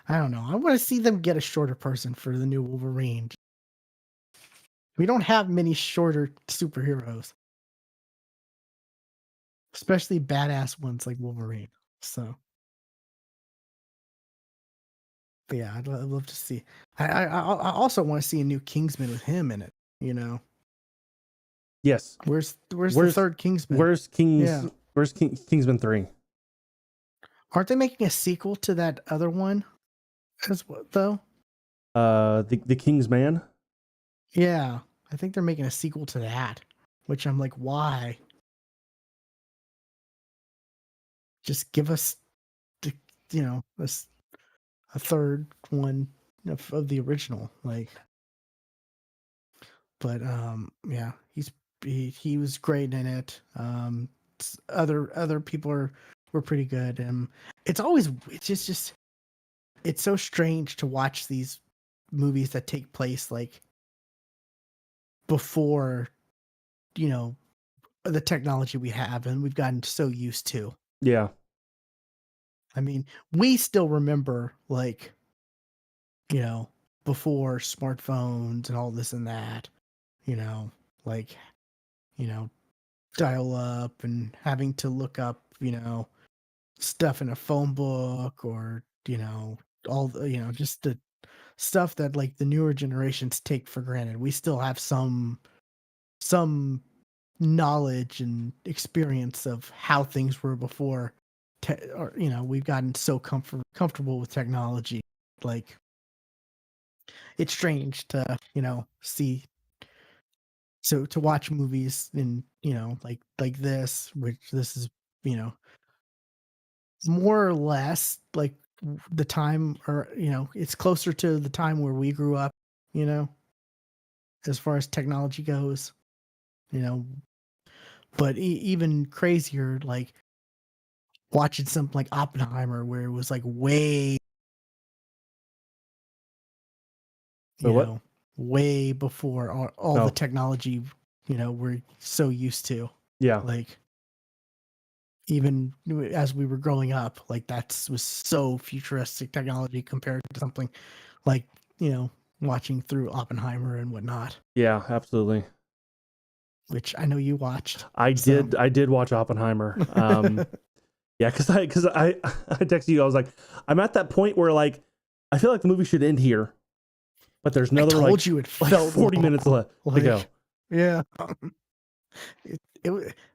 I don't know. I want to see them get a shorter person for the new Wolverine. We don't have many shorter superheroes, especially badass ones like Wolverine. So yeah, I'd love to see. I also want to see a new Kingsman with him in it. You know, Yes. where's the Where's third Kingsman? where's King's Yeah, where's Kingsman 3? aren't they making a sequel to that other one as well though? The King's Man. Yeah, I think they're making a sequel to that, which I'm like, why? Just give us, the, you know, a third one of the original, like. But yeah, he was great in it. Other people were pretty good, and it's just it's so strange to watch these movies that take place like before, you know, the technology we have and we've gotten so used to. Yeah. I mean, we still remember like, you know, before smartphones and all this and that, you know, like, you know, dial up and having to look up, you know, stuff in a phone book or, you know, all the, you know, just the stuff that like the newer generations take for granted. We still have some knowledge and experience of how things were before or you know, we've gotten so comfortable with technology. Like it's strange to, you know, see so to watch movies in, you know, like this, which this is, you know, more or less like the time or, you know, it's closer to the time where we grew up, you know, as far as technology goes, you know, but even crazier, like watching something like Oppenheimer, where it was like way, Wait, you what? know, way before all the Oh, technology, you know, we're so used to. yeah. Like, even as we were growing up, like that was so futuristic technology compared to something like, you know, watching through Oppenheimer and whatnot, Yeah, absolutely. which I know you watched. I So, did I did watch Oppenheimer. Yeah, cuz I I texted you. I was like, I'm at that point where like I feel like the movie should end here, but there's I another told you it like felt 40 minutes long. left to go. Like, yeah,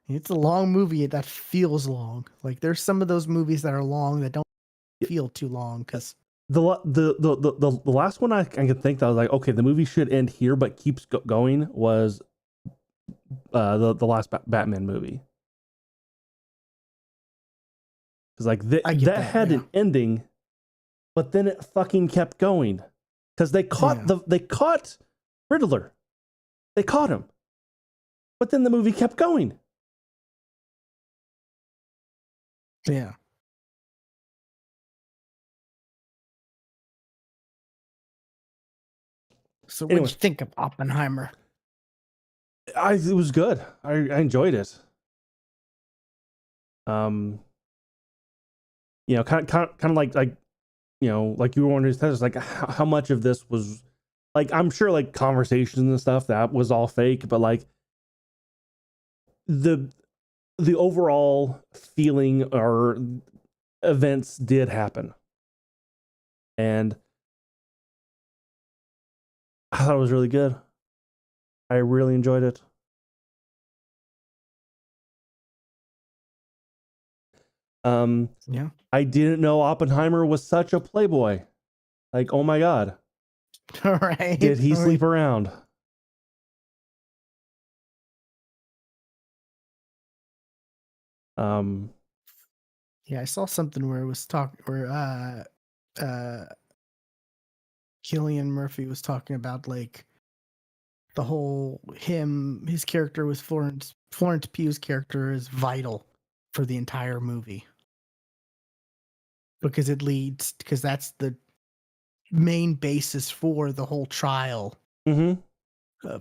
it's a long movie that feels long. Like there's some of those movies that are long that don't feel too long because The last one I can think that I was like, okay, the movie should end here, but keeps going was the last Batman movie. Because like I get that that. had Yeah, an ending, but then it fucking kept going because yeah, they caught Riddler, they caught him, but then the movie kept going. yeah. So what'd Anyway, you think of Oppenheimer? it was good. I enjoyed it. Um, you know, kind of like you know, like you were wondering, like how much of this was like I'm sure like conversations and stuff that was all fake, but like the the overall feeling or events did happen, and I thought it was really good. I really enjoyed it. Um, Yeah. I didn't know Oppenheimer was such a playboy. Like, oh my god, All right. did he All right. sleep around? Um, Yeah, I saw something where it was where Killian Murphy was talking about like the whole his character was Florence Pugh's character is vital for the entire movie. because that's the main basis for the whole trial. Mm-hmm.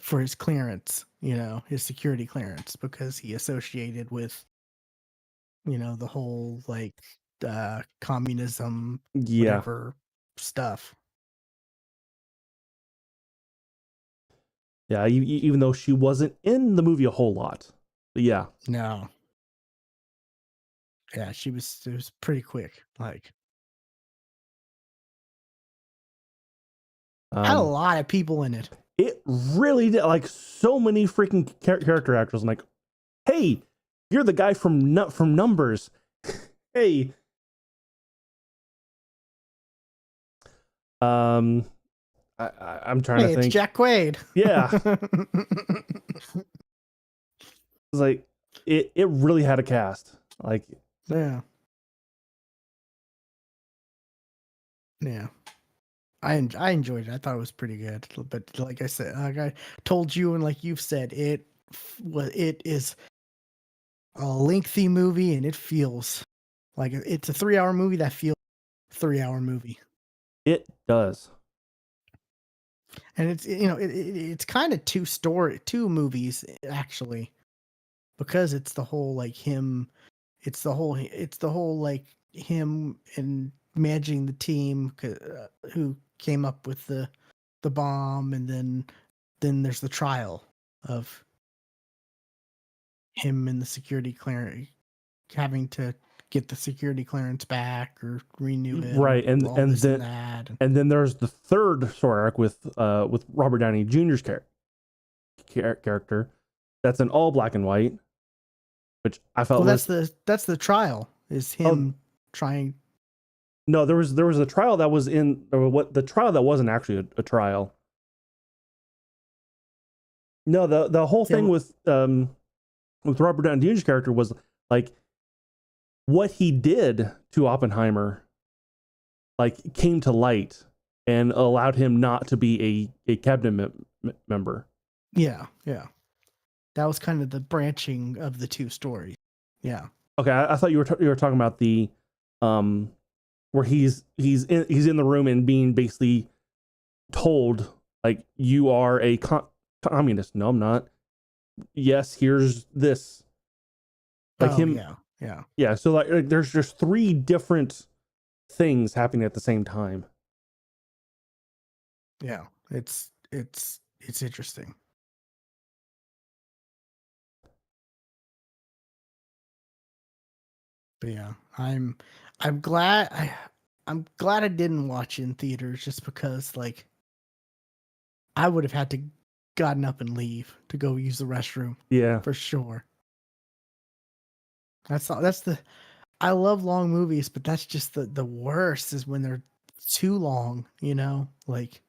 For his clearance, his security clearance, because he associated with, the whole like communism, Yeah. whatever stuff. Yeah. Even though she wasn't in the movie a whole lot. But yeah. No. Yeah, it was pretty quick. Like, had a lot of people in it. It really did. Like, so many freaking character actors. I'm like, hey, you're the guy from Numbers. Hey. I'm trying to Hey, it's think. Jack Quaid. Yeah. It's like it really had a cast. Like, Yeah. Yeah. I enjoyed it. I thought it was pretty good. But like I said, like I told you, and like you've said, it is a lengthy movie, and it feels like it's a 3-hour movie that feels 3-hour movie. it does. And it's kind of two movies actually, because it's the whole like him, it's the whole like him and managing the team who came up with the bomb, and then there's the trial of him and the security clearance, having to get the security clearance back or renew it, Right. or all this and that. And then there's the third story arc with Robert Downey Jr.'s character. That's in all black and white, which I felt Well, that's the trial, is him trying. No, there was a trial that was in, or what, the trial that wasn't actually a trial. No, the whole thing with Robert Downey Jr.'s character was like what he did to Oppenheimer, like, came to light and allowed him not to be a cabinet member. Yeah, yeah. That was kind of the branching of the two stories. Yeah. Okay, I thought you were talking about the where he's in the room and being basically told, like, you are a communist. No, I'm not. Yes, here's this. Like, him. Yeah. So like there's just three different things happening at the same time. Yeah. It's interesting. But yeah, I'm glad I didn't watch it in theaters, just because like I would have had to gotten up and leave to go use the restroom. Yeah. For sure. I love long movies, but that's just the worst, is when they're too long, like,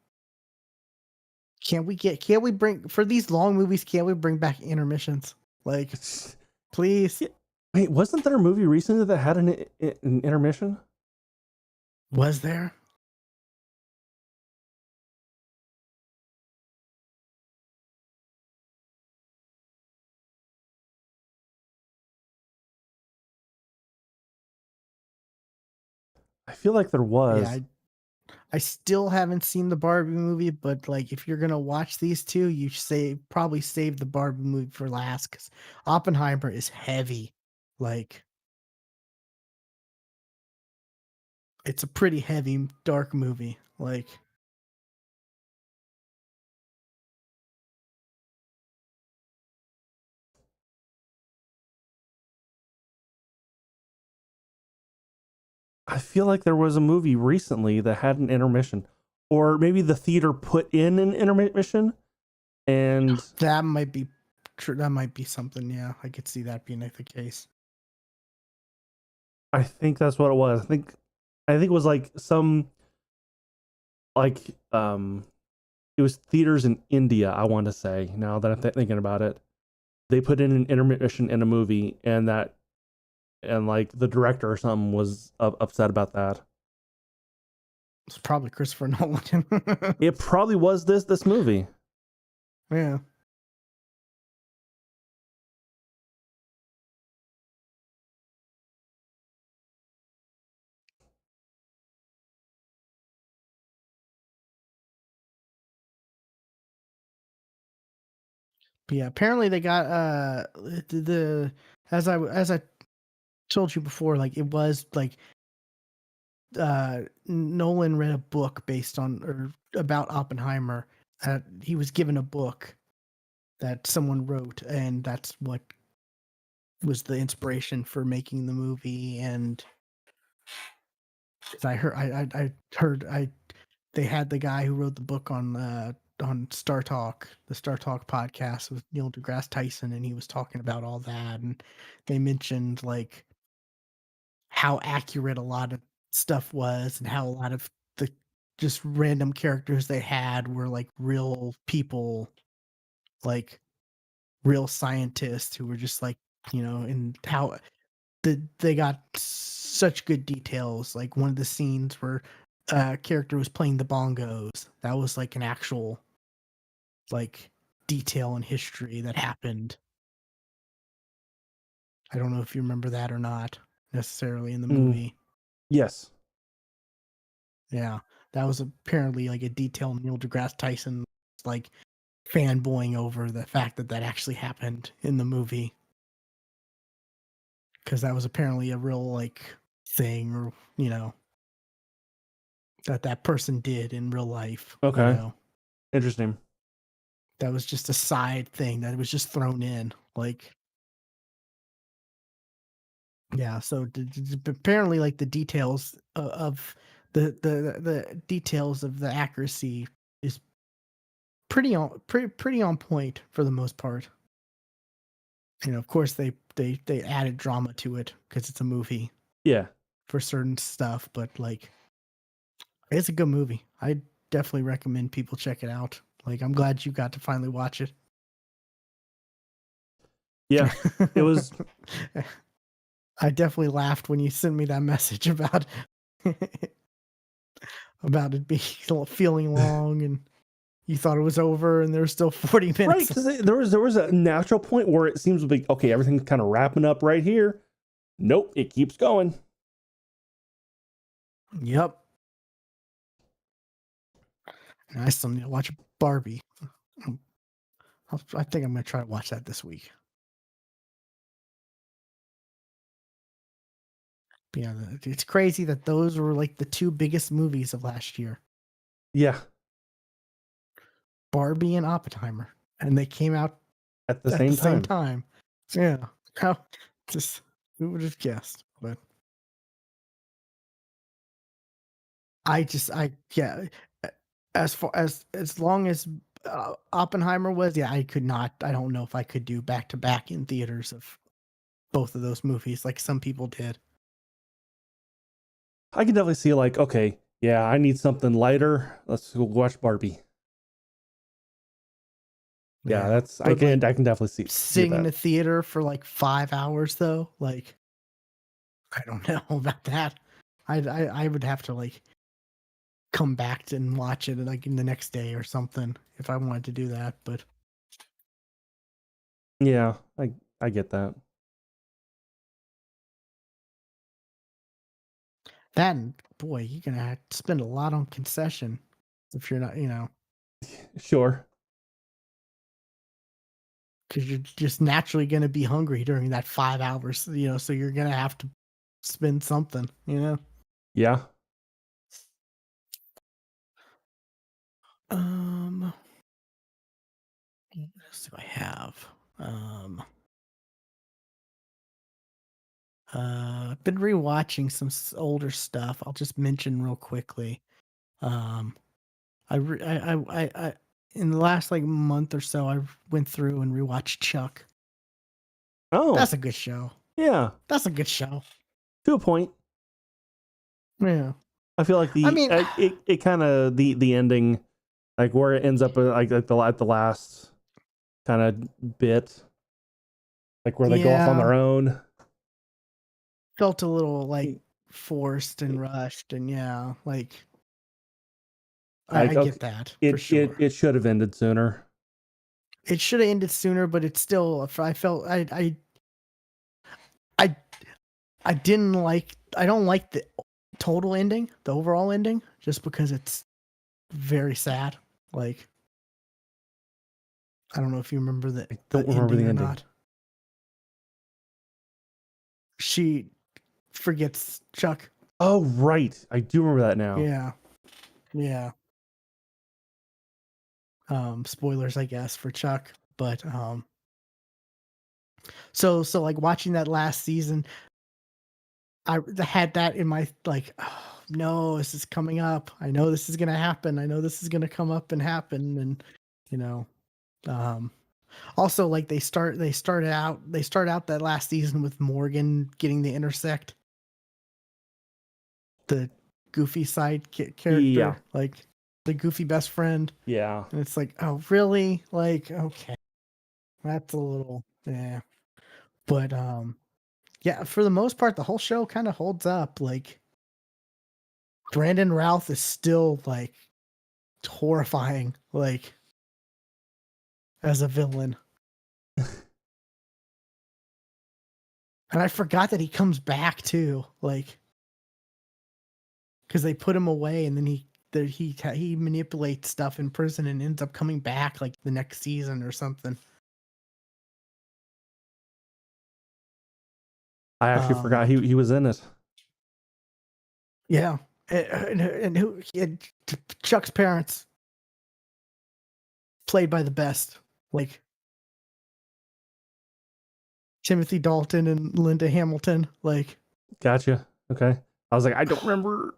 can't we bring, for these long movies, can't we bring back intermissions? Like, please. Yeah. Wait, wasn't there a movie recently that had an intermission? Was there? I feel like there was. Yeah, I still haven't seen the Barbie movie, but like, if you're gonna watch these two, you probably save the Barbie movie for last, because Oppenheimer is heavy. Like, it's a pretty heavy, dark movie. Like, I feel like there was a movie recently that had an intermission, or maybe the theater put in an intermission, and that might be true. That might be something. Yeah, I could see that being the case. I think that's what it was. I think it was like some, like, it was theaters in India, I want to say. Now that I'm thinking about it, they put in an intermission in a movie, and like the director or something was upset about that. It's probably Christopher Nolan. It probably was this movie. Yeah. Yeah, apparently they got as I told you before, like it was like Nolan read a book based on or about Oppenheimer. He was given a book that someone wrote, and that's what was the inspiration for making the movie. And I heard they had the guy who wrote the book on Star Talk, the Star Talk podcast with Neil deGrasse Tyson, and he was talking about all that, and they mentioned like how accurate a lot of stuff was, and how a lot of the just random characters they had were like real people, like real scientists who were just like, and how they got such good details. Like one of the scenes where a character was playing the bongos, that was like an actual like detail in history that happened. I don't know if you remember that or not necessarily in the movie. Yes. Yeah, that was apparently like a detail Neil deGrasse Tyson like fanboying over the fact that that actually happened in the movie, because that was apparently a real like thing, or that person did in real life. Okay. Interesting. That was just a side thing that was just thrown in, like. Yeah, so apparently, like the details of the details of the accuracy is pretty on point for the most part. Of course they added drama to it because it's a movie. Yeah. For certain stuff, but like it's a good movie. I definitely recommend people check it out. Like I'm glad you got to finally watch it. Yeah, it was. I definitely laughed when you sent me that message about about it being feeling long, and you thought it was over, and there was still 40 minutes. Right, because there was a natural point where it seems like, okay, everything's kind of wrapping up right here. Nope, it keeps going. Yep. And I still need to watch Barbie. I think I'm gonna try to watch that this week. But yeah, it's crazy that those were like the two biggest movies of last year. Yeah. Barbie and Oppenheimer, and they came out at the same time. Yeah, how just who would have guessed? But yeah, as long as Oppenheimer was, yeah, I could not. I don't know if I could do back to back in theaters of both of those movies like some people did. I can definitely see like, okay, yeah, I need something lighter. Let's go watch Barbie. Yeah, that's I can definitely see sitting in the theater for like 5 hours though. Like, I don't know about that. I would have to like come back and watch it like in the next day or something if I wanted to do that. But yeah, I get that. That, boy, you're gonna have to spend a lot on concession if you're not, Sure. because you're just naturally gonna be hungry during that 5 hours, so you're gonna have to spend something, Yeah. What else do I have? I've been rewatching some older stuff. I'll just mention real quickly. I in the last like month or so, I went through and rewatched Chuck. Oh, that's a good show. Yeah, that's a good show. To a point. Yeah, I feel like it kind of the ending, like where it ends up like at the last kind of bit, like where they go off on their own. Felt a little like forced and rushed, and like I get that for sure. It should have ended sooner. It should have ended sooner, but it's still. I felt I didn't like. I don't like the total ending, the overall ending, just because it's very sad. Like I don't know if you remember I don't the remember ending the or ending. not. She forgets Chuck. Oh, right. I do remember that now. Yeah. Yeah. Spoilers, I guess, for Chuck. But so like watching that last season, I had that in my like, oh, no, this is coming up. I know this is gonna happen. I know this is gonna come up and happen, and you know, um, also like they start out that last season with Morgan getting the intersect, the goofy Yeah. character, like the goofy best friend, Yeah. and it's like, oh really? Like, okay, that's a little, yeah, but yeah, for the most part, the whole show kind of holds up. Like Brandon Routh is still like horrifying, like as a villain. And I forgot that he comes back too, like because they put him away, and then he manipulates stuff in prison and ends up coming back like the next season or something. I actually forgot he was in it. Yeah, and who Chuck's parents, played by the best, like Timothy Dalton and Linda Hamilton, like. Gotcha. Okay. I was like, I don't remember.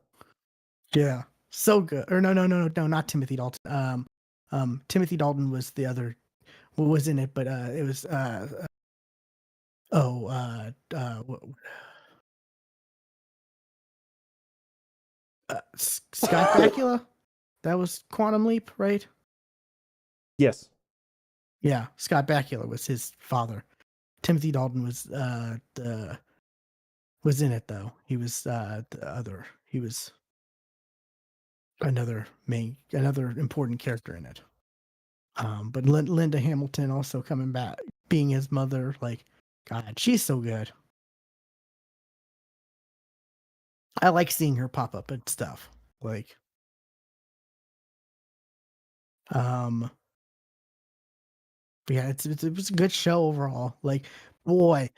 Yeah, so good. Or no, not Timothy Dalton. Timothy Dalton was the other, was in it, but it was oh Scott Bakula. That was Quantum Leap, right? Yes. Yeah, Scott Bakula was his father. Timothy Dalton was in it though. He was the other. He was another important character in it. But Linda Hamilton also coming back, being his mother. Like, God, she's so good. I like seeing her pop up and stuff. Like, um, but yeah, it was a good show overall. Like, boy,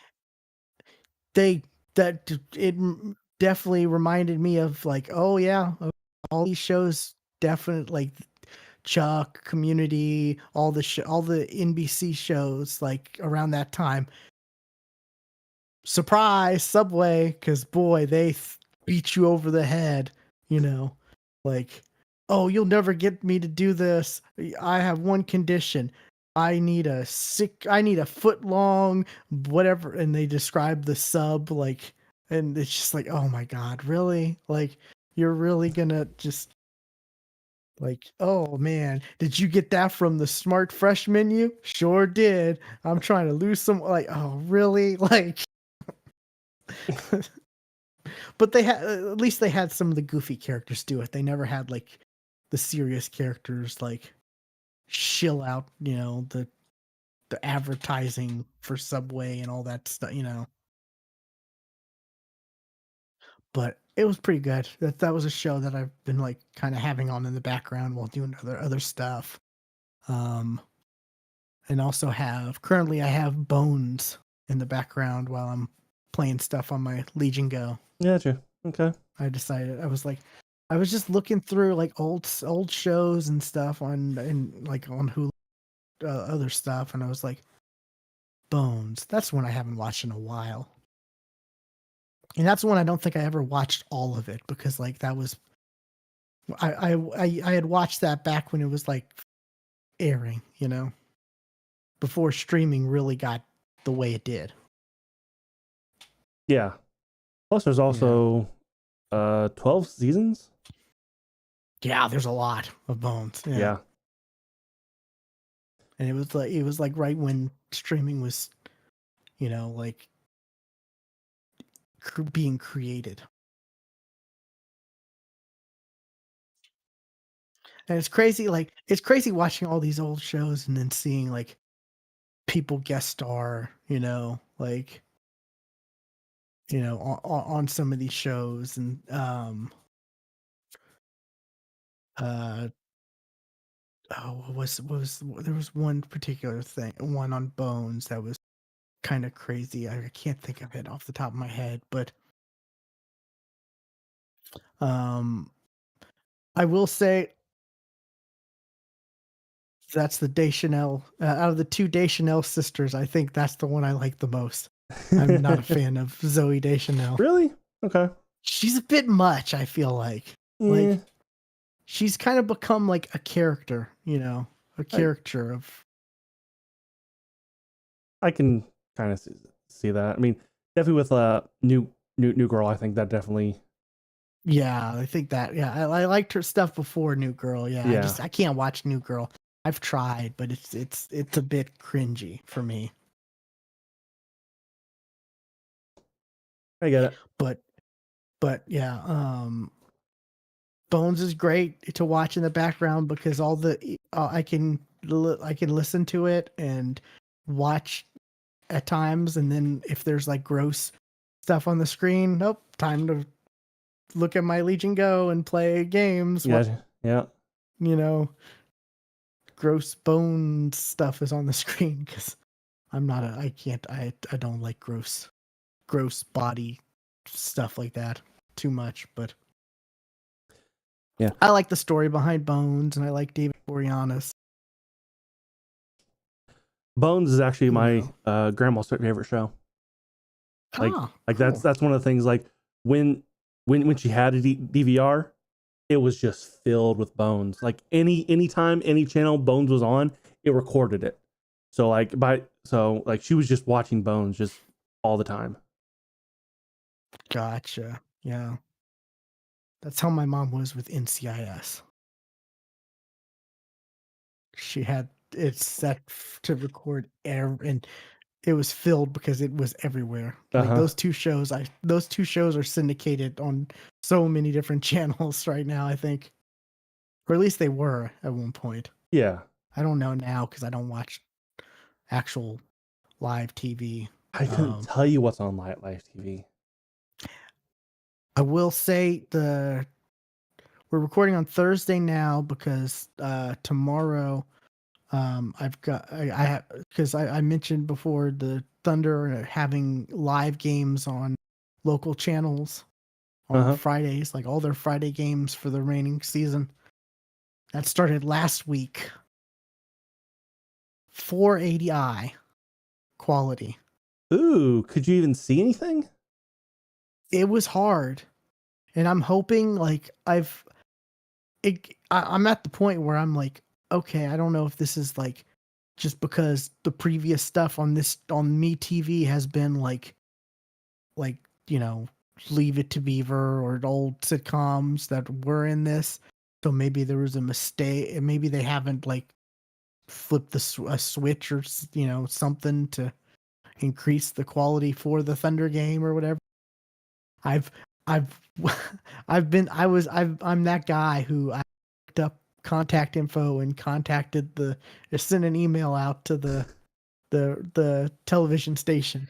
they that it definitely reminded me of like, oh yeah, all these shows definitely like Chuck, Community, all the NBC shows like around that time. Surprise, Subway, because boy, they beat you over the head, you know, like, oh, you'll never get me to do this. I have one condition. I need a foot long, whatever. And they describe the sub like, and it's just like, oh my God, really? Like, you're really gonna just like, oh man, did you get that from the Smart Fresh menu? Sure did. I'm trying to lose some, like, oh really? Like, but they had, at least they had some of the goofy characters do it. They never had like the serious characters like shill out, the advertising for Subway and all that stuff. But it was pretty good. That was a show that I've been like kind of having on in the background while doing other stuff. Um and also currently I have Bones in the background while I'm playing stuff on my Legion Go. Gotcha. Okay. I was just looking through like old shows and stuff on Hulu, other stuff, and I was like, Bones. That's one I haven't watched in a while, and that's one I don't think I ever watched all of it because like that was I had watched that back when it was like airing, before streaming really got the way it did. Yeah. Plus, there's Yeah. also 12 seasons. Yeah, there's a lot of Bones. Yeah. And it was like right when streaming was, like being created. And it's crazy watching all these old shows and then seeing like people guest star, like on some of these shows, and what was there was one particular one on Bones that was kind of crazy. I can't think of it off the top of my head, but um, I will say that's the Deschanel out of the two Deschanel sisters. I think that's the one I like the most. I'm not a fan of Zoe Deschanel. Really? Okay. She's a bit much, I feel like. Yeah. Like she's kind of become like a character, a caricature of. I can kind of see that. I mean, definitely with new girl, I think that definitely. Yeah, I think that. Yeah, I liked her stuff before New Girl. Yeah, Yeah. I can't watch New Girl. I've tried, but it's a bit cringy for me. I get it. But yeah, Bones is great to watch in the background because all the I can listen to it and watch at times, and then if there's like gross stuff on the screen, nope, time to look at my Legion Go and play games. Yeah. Gross bone stuff is on the screen because I don't like gross body stuff like that too much, but yeah, I like the story behind Bones and I like David Boreanaz. Bones is actually my grandma's favorite show. Like cool. that's one of the things. Like when she had a DVR, it was just filled with Bones. Like anytime any channel Bones was on, it recorded it. So she was just watching Bones just all the time. Gotcha. Yeah. That's how my mom was with NCIS. She had it set to record and it was filled because it was everywhere. Like those two shows are syndicated on so many different channels right now, I think. Or at least they were at one point. Yeah. I don't know now because I don't watch actual live TV. I couldn't tell you what's on live TV. I will say we're recording on Thursday now because tomorrow I've got I have because I mentioned before the Thunder having live games on local channels on Fridays, like all their Friday games for the remaining season. That started last week. 480i quality. Ooh, could you even see anything? It was hard. And I'm hoping like I'm at the point where I'm like, okay, I don't know if this is like just because the previous stuff on Me TV has been like Leave It to Beaver or old sitcoms that were in this. So maybe there was a mistake. Maybe they haven't like flipped a switch or something to increase the quality for the Thunder game or whatever. I'm that guy who I looked up contact info and sent an email out to the television station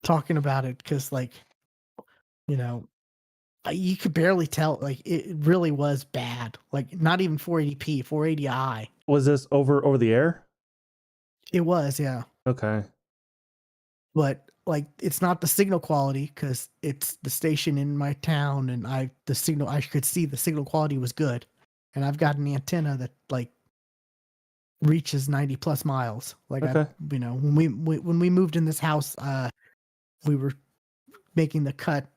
talking about it because you could barely tell. Like it really was bad. Like not even 480p, 480i. Was this over the air? It was, yeah. Okay. But like it's not the signal quality because it's the station in my town, and I could see the signal quality was good, and I've got an antenna that like reaches 90 plus miles. Like okay. When we moved in this house, we were making the cut,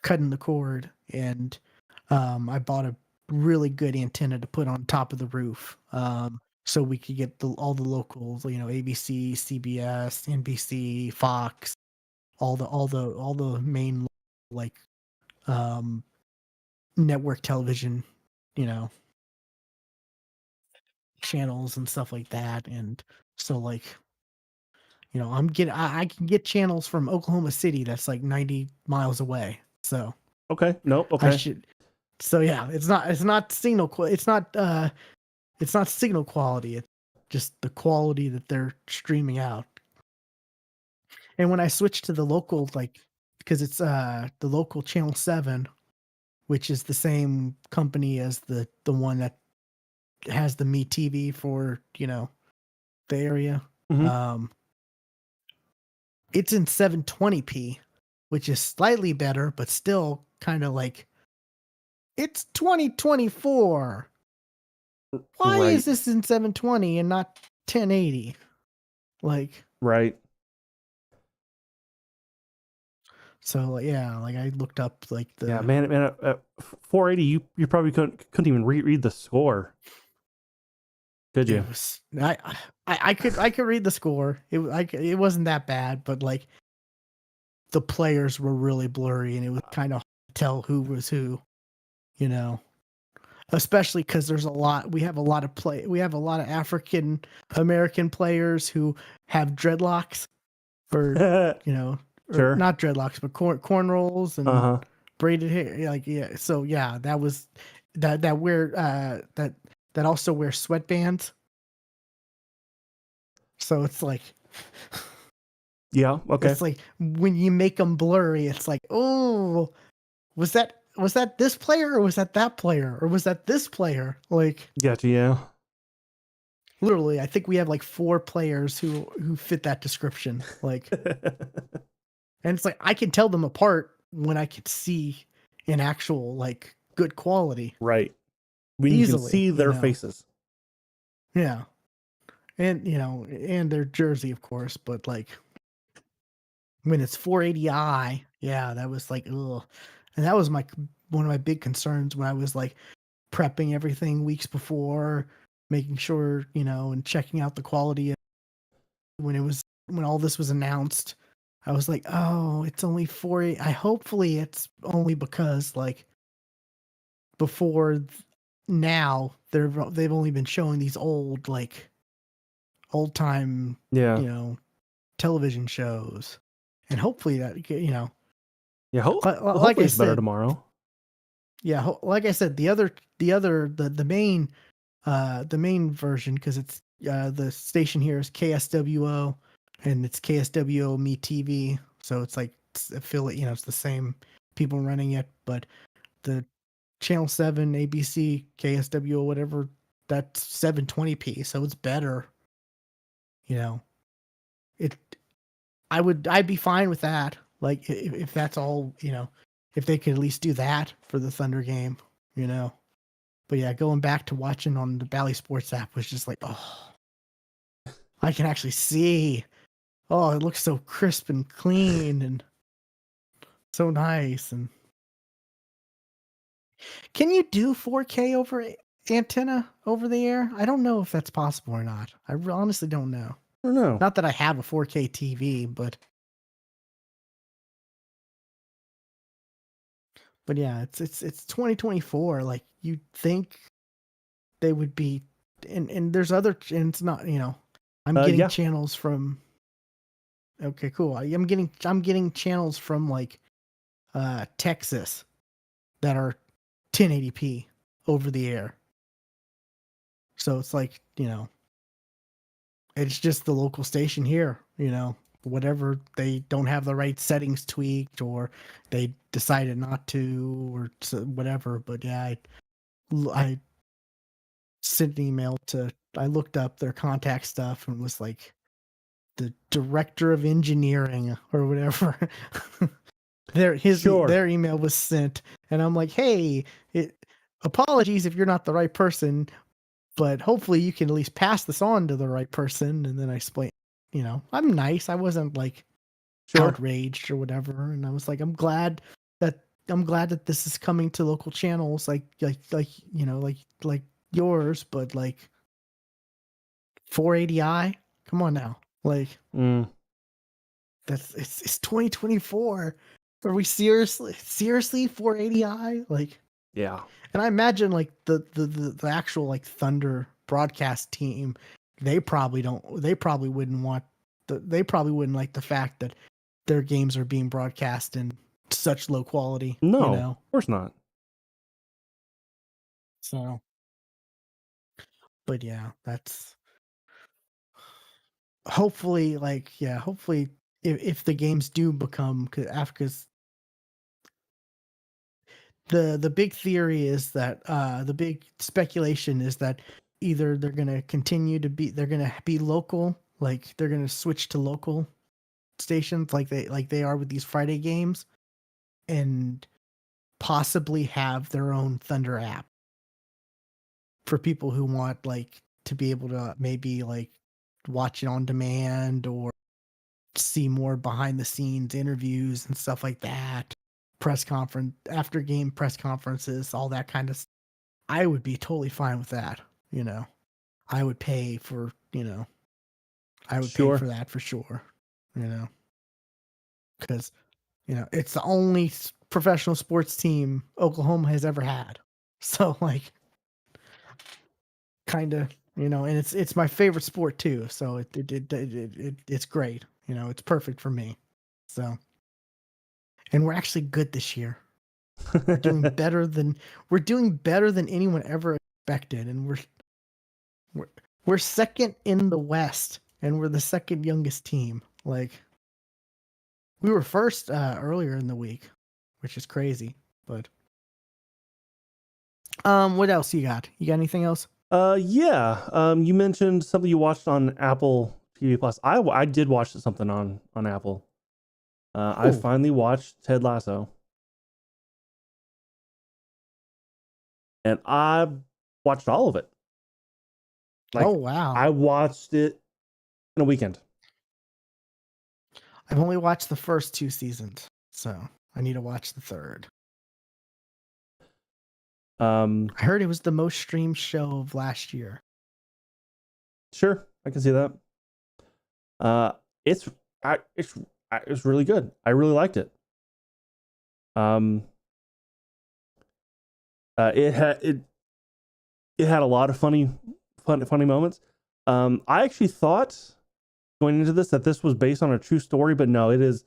cutting the cord, and I bought a really good antenna to put on top of the roof. So we could get all the locals, ABC, CBS, NBC, Fox, all the main like network television, channels and stuff like that. And so like, I can get channels from Oklahoma City that's like 90 miles away. So okay, no, okay. I should. So yeah, it's not signal. It's not signal quality. It's just the quality that they're streaming out. And when I switch to the local, like, because it's the local channel 7, which is the same company as the one that has the Me TV for, you know, the area. Mhm. It's in 720p, which is slightly better, but still kind of like, it's 2024. Why is Right. this in 720 and not 1080? Like, Right. so yeah, like I looked up like Yeah, the man, 480. You probably couldn't even read the score, could you? it was I could read the score. It wasn't that bad, but like the players were really blurry and it was kind of hard to tell who was who, you know. Especially because we have a lot of African American players who have dreadlocks, or you know, or Sure. not dreadlocks, but cornrows Uh and huh. braided hair. Like, yeah, so yeah, that was that wear that also wear sweatbands. So Yeah. Okay. it's like when you make them blurry, it's like, oh, was that this player, or was that player, or was that this player? Like, Gotcha. Yeah. literally, I think we have like 4 players who fit that description. Like, and it's like I can tell them apart when I can see in actual like good quality Right. When you can easily, see you their know. faces. Yeah. And you know, and their jersey, of course, but like when it's 480i, yeah, that was like, ugh. And that was one of my big concerns when I was like prepping everything weeks before, making sure, you know, and checking out the quality. When all this was announced, I was like, oh, it's only 480. Hopefully it's only because like before now they've only been showing these old time, Yeah. you know, television shows, and hopefully that, you know, Yeah. like Hopefully I it's better said, tomorrow. yeah, like I said, the main version, because it's the station here is KSWO, and it's KSWO Me TV, so it's like it's affiliate, you know, it's the same people running it, but the channel 7 ABC KSWO whatever, that's 720p, so it's better, you know. It I'd be fine with that. Like if that's all, you know, if they could at least do that for the Thunder game, you know. But yeah, going back to watching on the Bally Sports app was just like, oh, I can actually see. Oh, it looks so crisp and clean and so nice. And can you do 4K over antenna over the air? I don't know if that's possible or not. I honestly don't know. I don't know. Not that I have a 4K TV, but yeah, it's 2024. Like you'd think they would be, and there's other, and it's not, you know, I'm getting Yeah. channels from, okay, cool. I'm getting channels from like Texas that are 1080p over the air. So it's like, you know, it's just the local station here, you know, whatever, they don't have the right settings tweaked, or they decided not to, or whatever. But yeah, I sent an email I looked up their contact stuff and was like, the director of engineering or whatever. Sure. Their email was sent, and I'm like, hey, apologies if you're not the right person, but hopefully you can at least pass this on to the right person. And then I explained, you know, I'm nice. I wasn't like Sure. outraged or whatever. And I was like, I'm glad that this is coming to local channels like you know, like yours, but like 480i. Come on now, like Mm, it's 2024. Are we seriously 480i? Like, yeah. and I imagine like the actual like Thunder broadcast team, they probably wouldn't like the fact that their games are being broadcast in such low quality, you No, know. of course not. So, but yeah, that's hopefully, like, yeah, hopefully if the games do become, because the big theory is that the big speculation is that either they're gonna continue to be they're gonna be local, like they're gonna switch to local stations like they are with these Friday games, and possibly have their own Thunder app for people who want like to be able to maybe like watch it on demand or see more behind the scenes interviews and stuff like that. Press conference, after game press conferences, all that kind of I would be totally fine with that, you know. I would pay for, I would pay for Sure. that for sure, you know. Cuz it's the only professional sports team Oklahoma has ever had. So like kind of, and it's my favorite sport too. So it's great. It's perfect for me. So, and we're actually good this year. We're doing better than anyone ever expected, and we're second in the West, and we're the second youngest team. Like we were first earlier in the week, which is crazy. But what else you got? You got anything else? Yeah. You mentioned something you watched on Apple TV Plus. I did watch something on Apple. I Ooh. finally watched Ted Lasso, and I watched all of it. Oh Like wow. I watched it in a weekend. I've only watched the first 2 seasons, so I need to watch the third. Um, I heard it was the most streamed show of last year. sure, I can see that. Uh, it's it's really good. I really liked it. Um, it had a lot of funny moments. I actually thought going into this that this was based on a true story, but no, it is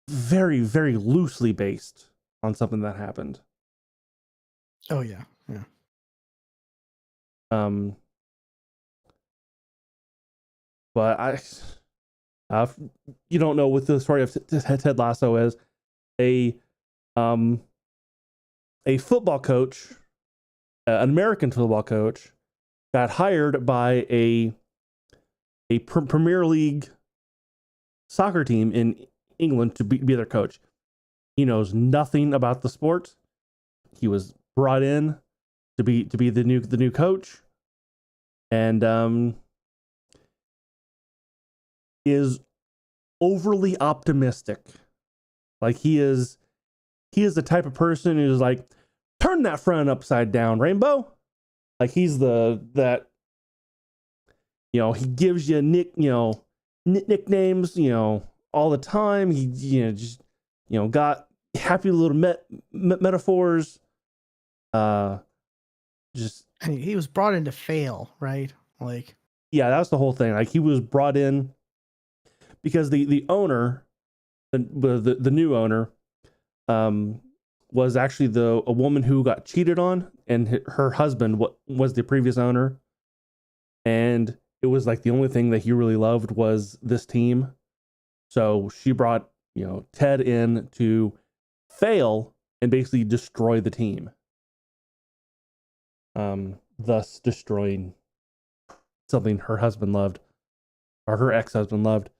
very, very loosely based on something that happened. Oh yeah, yeah. Um, but uh, you don't know what the story of Ted Lasso is. A um a football coach, an American football coach, got hired by a Premier League soccer team in England to be their coach. He knows nothing about the sport. He was brought in to be the new coach, and is overly optimistic. Like he is the type of person who's like, turn that front upside down, Rainbow. Like he's that he gives you nicknames all the time. He just got happy little metaphors. Just And he was brought in to fail, right? Like yeah, that was the whole thing. Like he was brought in because the owner, the new owner, was actually a woman who got cheated on, and her husband was the previous owner, and it was like the only thing that he really loved was this team. So she brought Ted in to fail and basically destroy the team, thus destroying something her husband loved, or her ex-husband loved.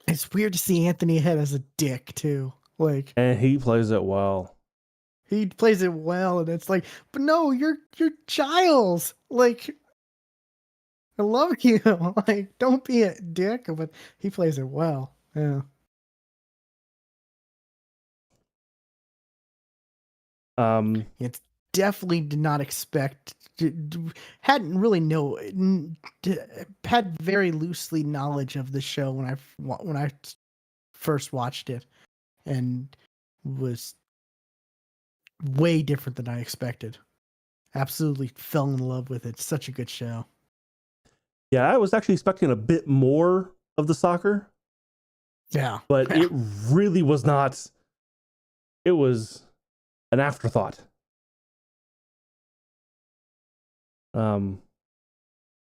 it's weird to see Anthony Head as a dick too. Like And he plays it well. he plays it well, and it's like, but no, you're Giles. Like I love you. Like don't be a dick, but he plays it well. Yeah. It's definitely did not expect. Hadn't really had very loosely knowledge of the show when I first watched it, and was way different than I expected. Absolutely fell in love with it. Such a good show. Yeah, I was actually expecting a bit more of the soccer, Yeah. but it really was not. It was an afterthought.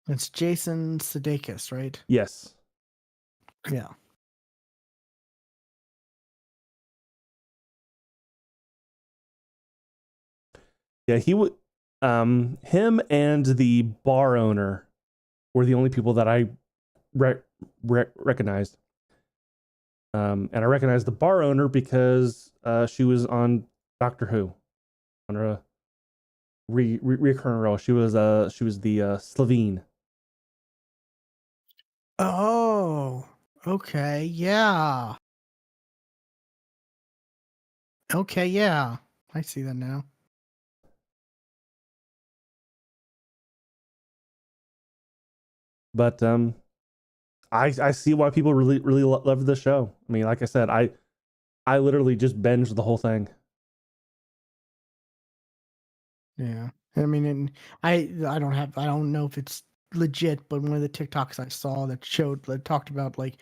It's Jason Sudeikis, right? Yes. Yeah. Yeah, he would. him and the bar owner were the only people that I recognized. And I recognized the bar owner because she was on Doctor Who on a recurring role. She was the Slovene. Oh, okay, yeah. Okay, yeah. I see that now. But I see why people really love the show. I mean, like I said, I literally just binged the whole thing. Yeah. I mean, and I don't know if it's legit, but one of the TikToks I saw that talked about like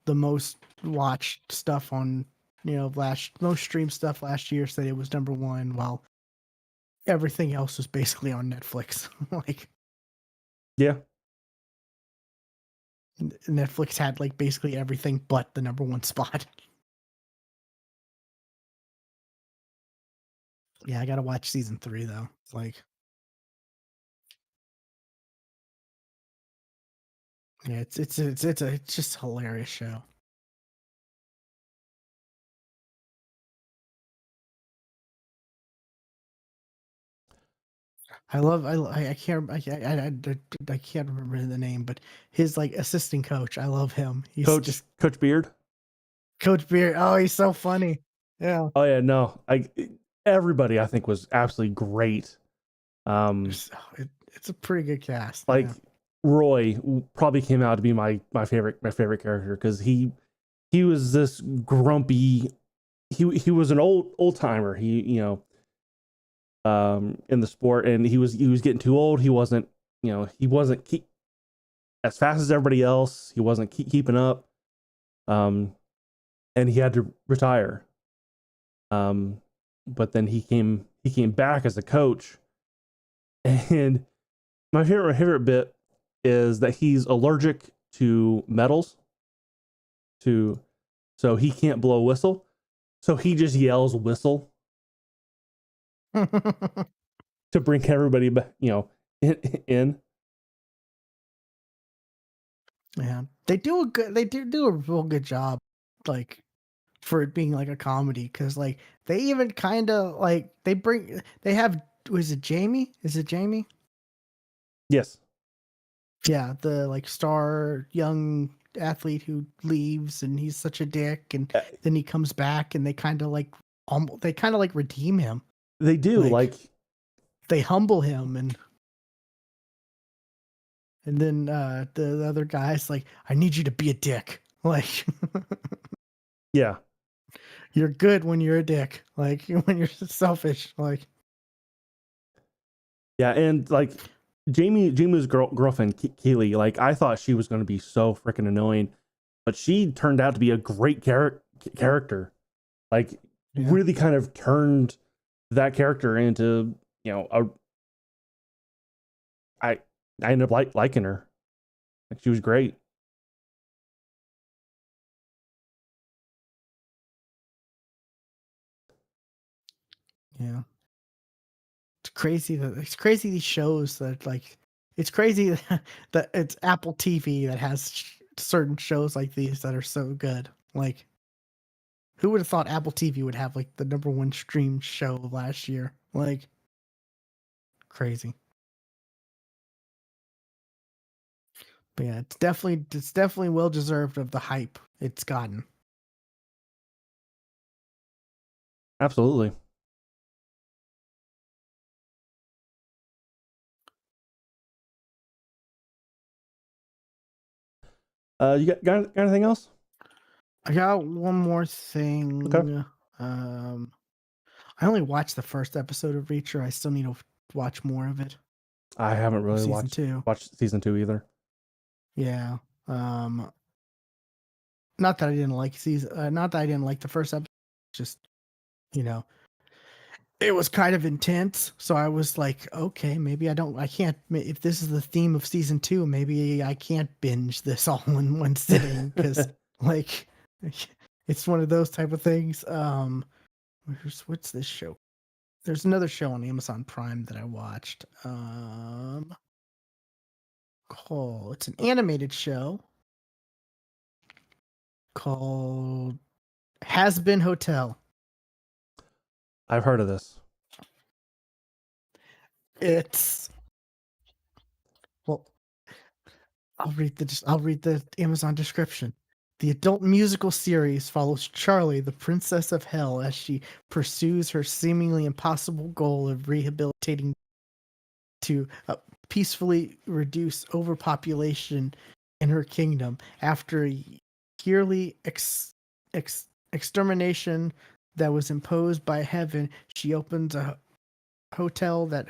the most watched stuff on, most streamed stuff last year said it was #1, while everything else was basically on Netflix. Like, Yeah. Netflix had like basically everything but the #1 spot. Yeah, I gotta watch season 3 though. It's like, yeah, it's just a hilarious show. I can't I can't remember the name, but his like assistant coach, I love him. He's just Coach Beard. Coach Beard. Oh, he's so funny. Yeah. Oh yeah, no, everybody I think was absolutely great. It's a pretty good cast. Like Yeah. Roy probably came out to be my favorite character because he was this grumpy. He was an old timer. He in the sport, and he was getting too old. He wasn't as fast as everybody else. He wasn't keeping up. And he had to retire. But then he came back as a coach, and my favorite bit is that he's allergic to metals, so he can't blow a whistle, so he just yells whistle to bring everybody back, in. Yeah. They do a real good job, like, for it being like a comedy, because like they even kind of like they have, was it Jamie? Is it Jamie? Yes. Yeah, the like star young athlete who leaves and he's such a dick, and then he comes back and they kind of like redeem him. They do, like they humble him, and then the other guy's like, I need you to be a dick. Like, yeah. You're good when you're a dick. Like, when you're selfish. Like, yeah, and like Jamie's girlfriend Keely, like I thought she was going to be so freaking annoying, but she turned out to be a great character. Like, really kind of turned that character into, I ended up liking her. Like, she was great. Yeah. It's crazy these shows that like, it's crazy that it's Apple TV that has certain shows like these that are so good. Like, who would have thought Apple TV would have like the #1 streamed show of last year? Like, crazy. But yeah, it's definitely well deserved of the hype it's gotten. Absolutely. You got anything else? I got one more thing. Okay. I only watched the first episode of Reacher. I still need to watch more of it. I haven't really watched season 2 either. Yeah. Not that I didn't like the first episode. Just, you know, it was kind of intense. So I was like, okay, maybe I can't, if this is the theme of season 2, maybe I can't binge this all in one sitting, because like, it's one of those type of things. What's this show? There's another show on Amazon Prime that I watched. It's an animated show called Has Been Hotel. I've heard of this. It's well, I'll read the Amazon description. The adult musical series follows Charlie, the princess of hell, as she pursues her seemingly impossible goal of rehabilitating to peacefully reduce overpopulation in her kingdom. After a yearly extermination that was imposed by heaven, she opens a hotel that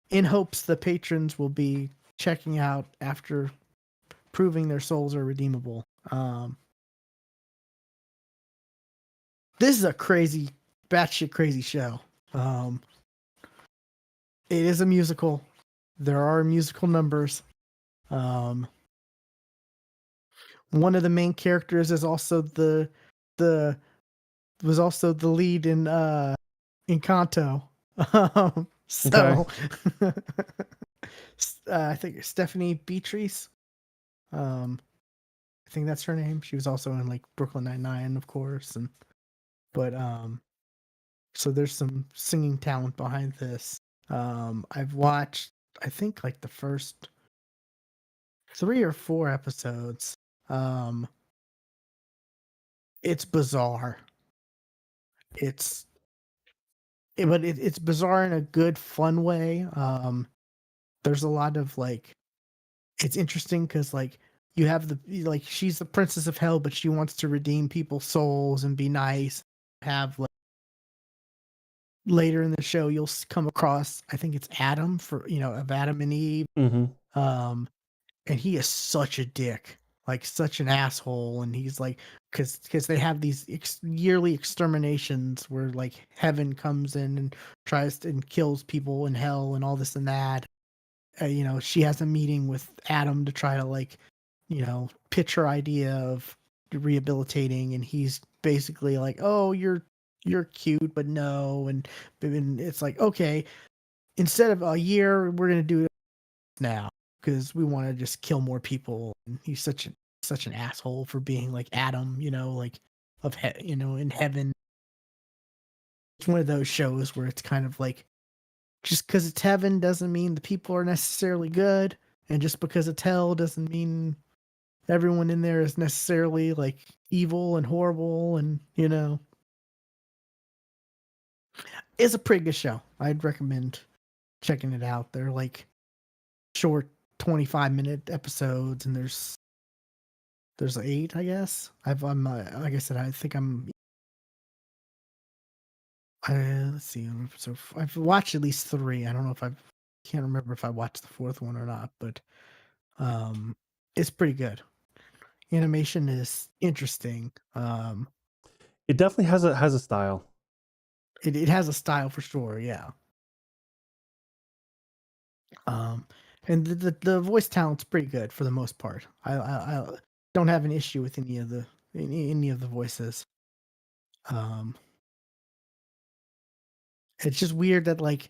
in hopes the patrons will be checking out after proving their souls are redeemable. This is a crazy, batshit crazy show. It is a musical. There are musical numbers. One of the main characters is also the was also the lead in Encanto. So Okay. I think Stephanie Beatrice. I think that's her name. She was also in like Brooklyn Nine-Nine, of course, but so there's some singing talent behind this. I've watched, I think, like the first 3 or 4 episodes. It's bizarre. It's bizarre in a good, fun way. There's a lot of like, it's interesting because like you have like she's the princess of hell, but she wants to redeem people's souls and be nice. Have like later in the show you'll come across, I think it's Adam of Adam and Eve. Mm-hmm. And he is such a dick, like such an asshole. And he's like, because they have these yearly exterminations where like heaven comes in and tries to and kills people in hell and all this and that. She has a meeting with Adam to try to like, pitch her idea of rehabilitating, and he's basically like, "Oh, you're cute, but no," and it's like, okay, instead of a year, we're gonna do it now because we want to just kill more people. And he's such an asshole for being like Adam, like in heaven. It's one of those shows where it's kind of like just because it's heaven doesn't mean the people are necessarily good, and just because it's hell doesn't mean everyone in there is necessarily like evil and horrible. And it's a pretty good show. I'd recommend checking it out. They're like short 25-minute episodes, and there's 8, I guess. I'm like I said, I think let's see. So I've watched at least 3. I don't know if can't remember if I watched the 4th one or not, but it's pretty good. Animation is interesting. It definitely has a style. It has a style for sure, yeah. And the voice talent's pretty good for the most part. I don't have an issue with any of the voices. It's just weird that like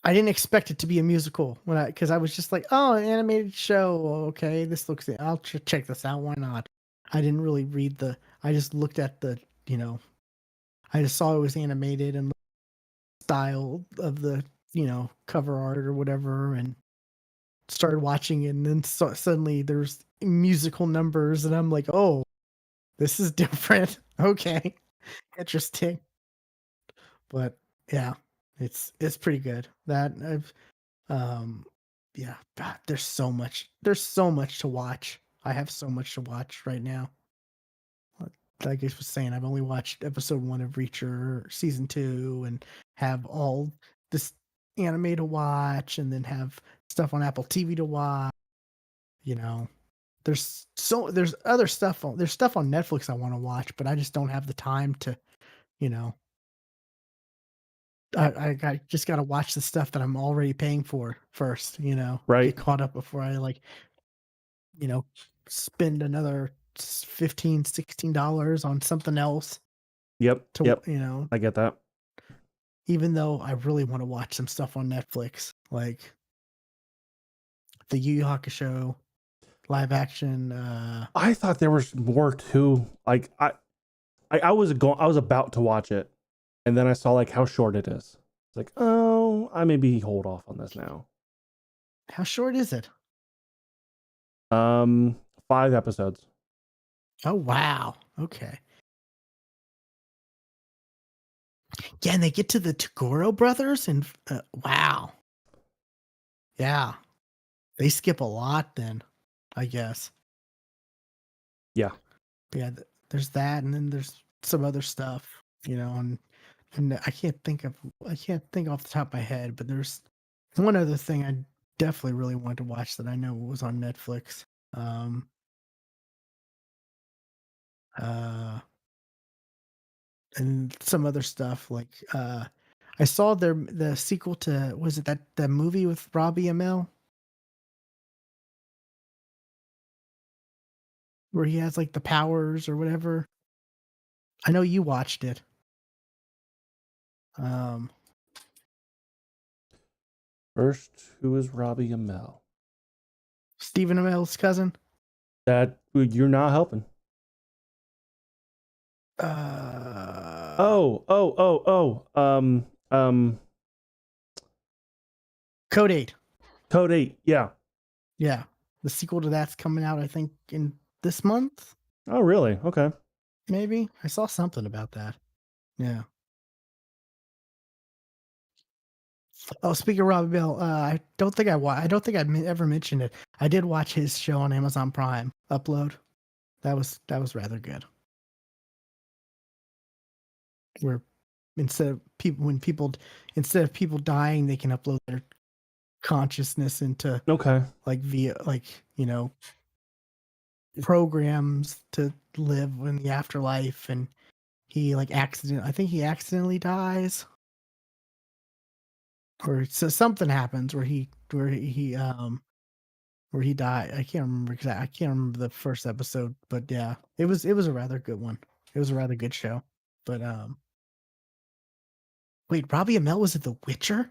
I didn't expect it to be a musical because I was just like, oh, an animated show. Okay, this looks. I'll check this out. Why not? I didn't really read I just looked at I just saw it was animated and style of the cover art or whatever, and started watching it. And then suddenly there's musical numbers, and I'm like, oh, this is different. Okay, interesting. But yeah, it's pretty good. That I've yeah, God, there's so much to watch. I have so much to watch right now. Like I was saying, I've only watched episode 1 of Reacher season 2, and have all this anime to watch, and then have stuff on Apple TV to watch. There's other stuff there's stuff on Netflix I want to watch, but I just don't have the time to, you know, I just got to watch the stuff that I'm already paying for first, Right. get caught up before I like, spend another $15, $16 on something else. Yep. To Yep. I get that. Even though I really want to watch some stuff on Netflix, like the Yu Yu Hakusho live action. I thought there was more too. Like I was about to watch it, and then I saw like how short it is. It's like, oh, I maybe hold off on this now. How short is it? 5 episodes. Oh wow. Okay. Yeah, and they get to the Toguro brothers, and wow. Yeah, they skip a lot then, I guess. Yeah. Yeah, there's that, and then there's some other stuff, and I can't think off the top of my head, but there's one other thing I definitely really wanted to watch that I know was on Netflix. And some other stuff like I saw the sequel to, was it that movie with Robbie Amell where he has like the powers or whatever. I know you watched it. First, who is Robbie Amell? Stephen Amell's cousin. That you're not helping. Code 8. Code 8. Yeah. Yeah. The sequel to that's coming out, I think, in this month. Oh, really? Okay. Maybe. I saw something about that. Yeah. Oh, speaking of Robbie Bell, I don't think I ever mentioned it. I did watch his show on Amazon Prime, Upload. That was rather good. Where instead of people dying, they can upload their consciousness into like via programs to live in the afterlife, and he I think he accidentally dies, or so something happens where he died. I can't remember exactly. I can't remember the first episode, but yeah, it was a rather good one. It was a rather good show. But wait, Robbie Amell was at The Witcher?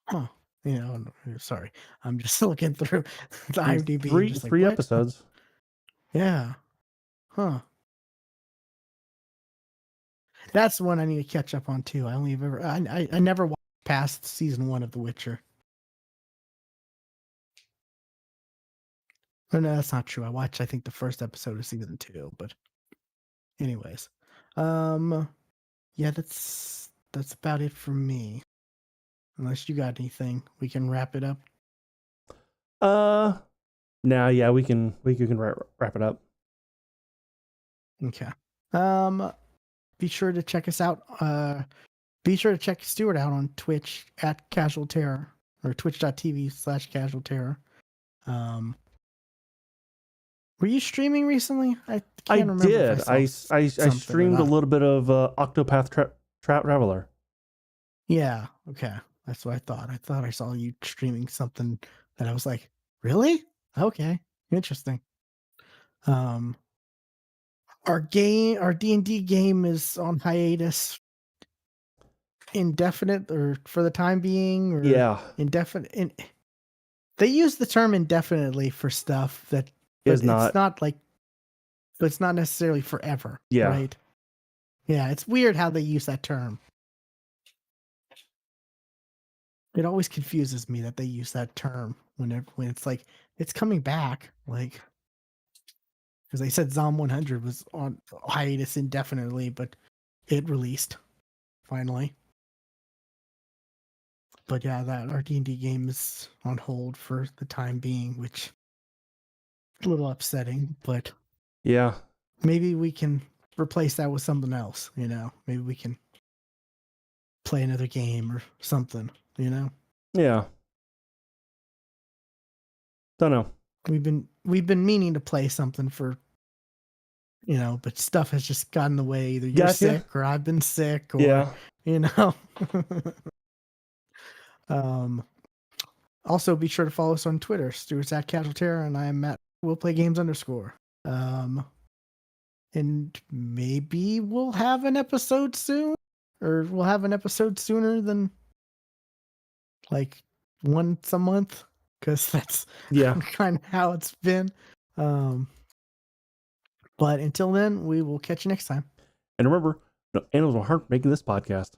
Huh. Sorry. I'm just looking through the IMDb. I'm just like, three what? episodes. Yeah. Huh. That's the one I need to catch up on too. I never watched past season 1 of The Witcher. Oh, no, that's not true. I watched, I think, the first episode of season 2, but anyways. Yeah, that's about it for me. Unless you got anything, we can wrap it up. Nah, yeah, we can wrap it up. Okay. Be sure to check us out. Be sure to check Stuart out on Twitch at Casual Terror, or twitch.tv/Casual Terror. Were you streaming recently? I can't remember. Did. I streamed a little bit of Octopath Traveler. Yeah. Okay. That's what I thought. I thought I saw you streaming something that I was like, really? Okay. Interesting. Our D&D game is on hiatus, indefinite, or for the time being, or indefinite. They use the term indefinitely for stuff that it's not like, but it's not necessarily forever. Yeah. Right. Yeah. It's weird how they use that term. It always confuses me that they use that term when it's like it's coming back, like, because they said Zom 100 was on hiatus indefinitely, but it released finally. But yeah, that our D&D game is on hold for the time being, which is a little upsetting. But yeah, maybe we can replace that with something else. Maybe we can play another game or something. Yeah. Don't know. We've been meaning to play something for, but stuff has just gotten in the way. Either you're sick or I've been sick, or also be sure to follow us on Twitter. Stuart's at Casual Terror and I am Matt We'll Play Games _. And maybe we'll have an episode soon, or we'll have an episode sooner than like once a month, because that's kind of how it's been. But until then, we will catch you next time. And remember, no animals are hard making this podcast.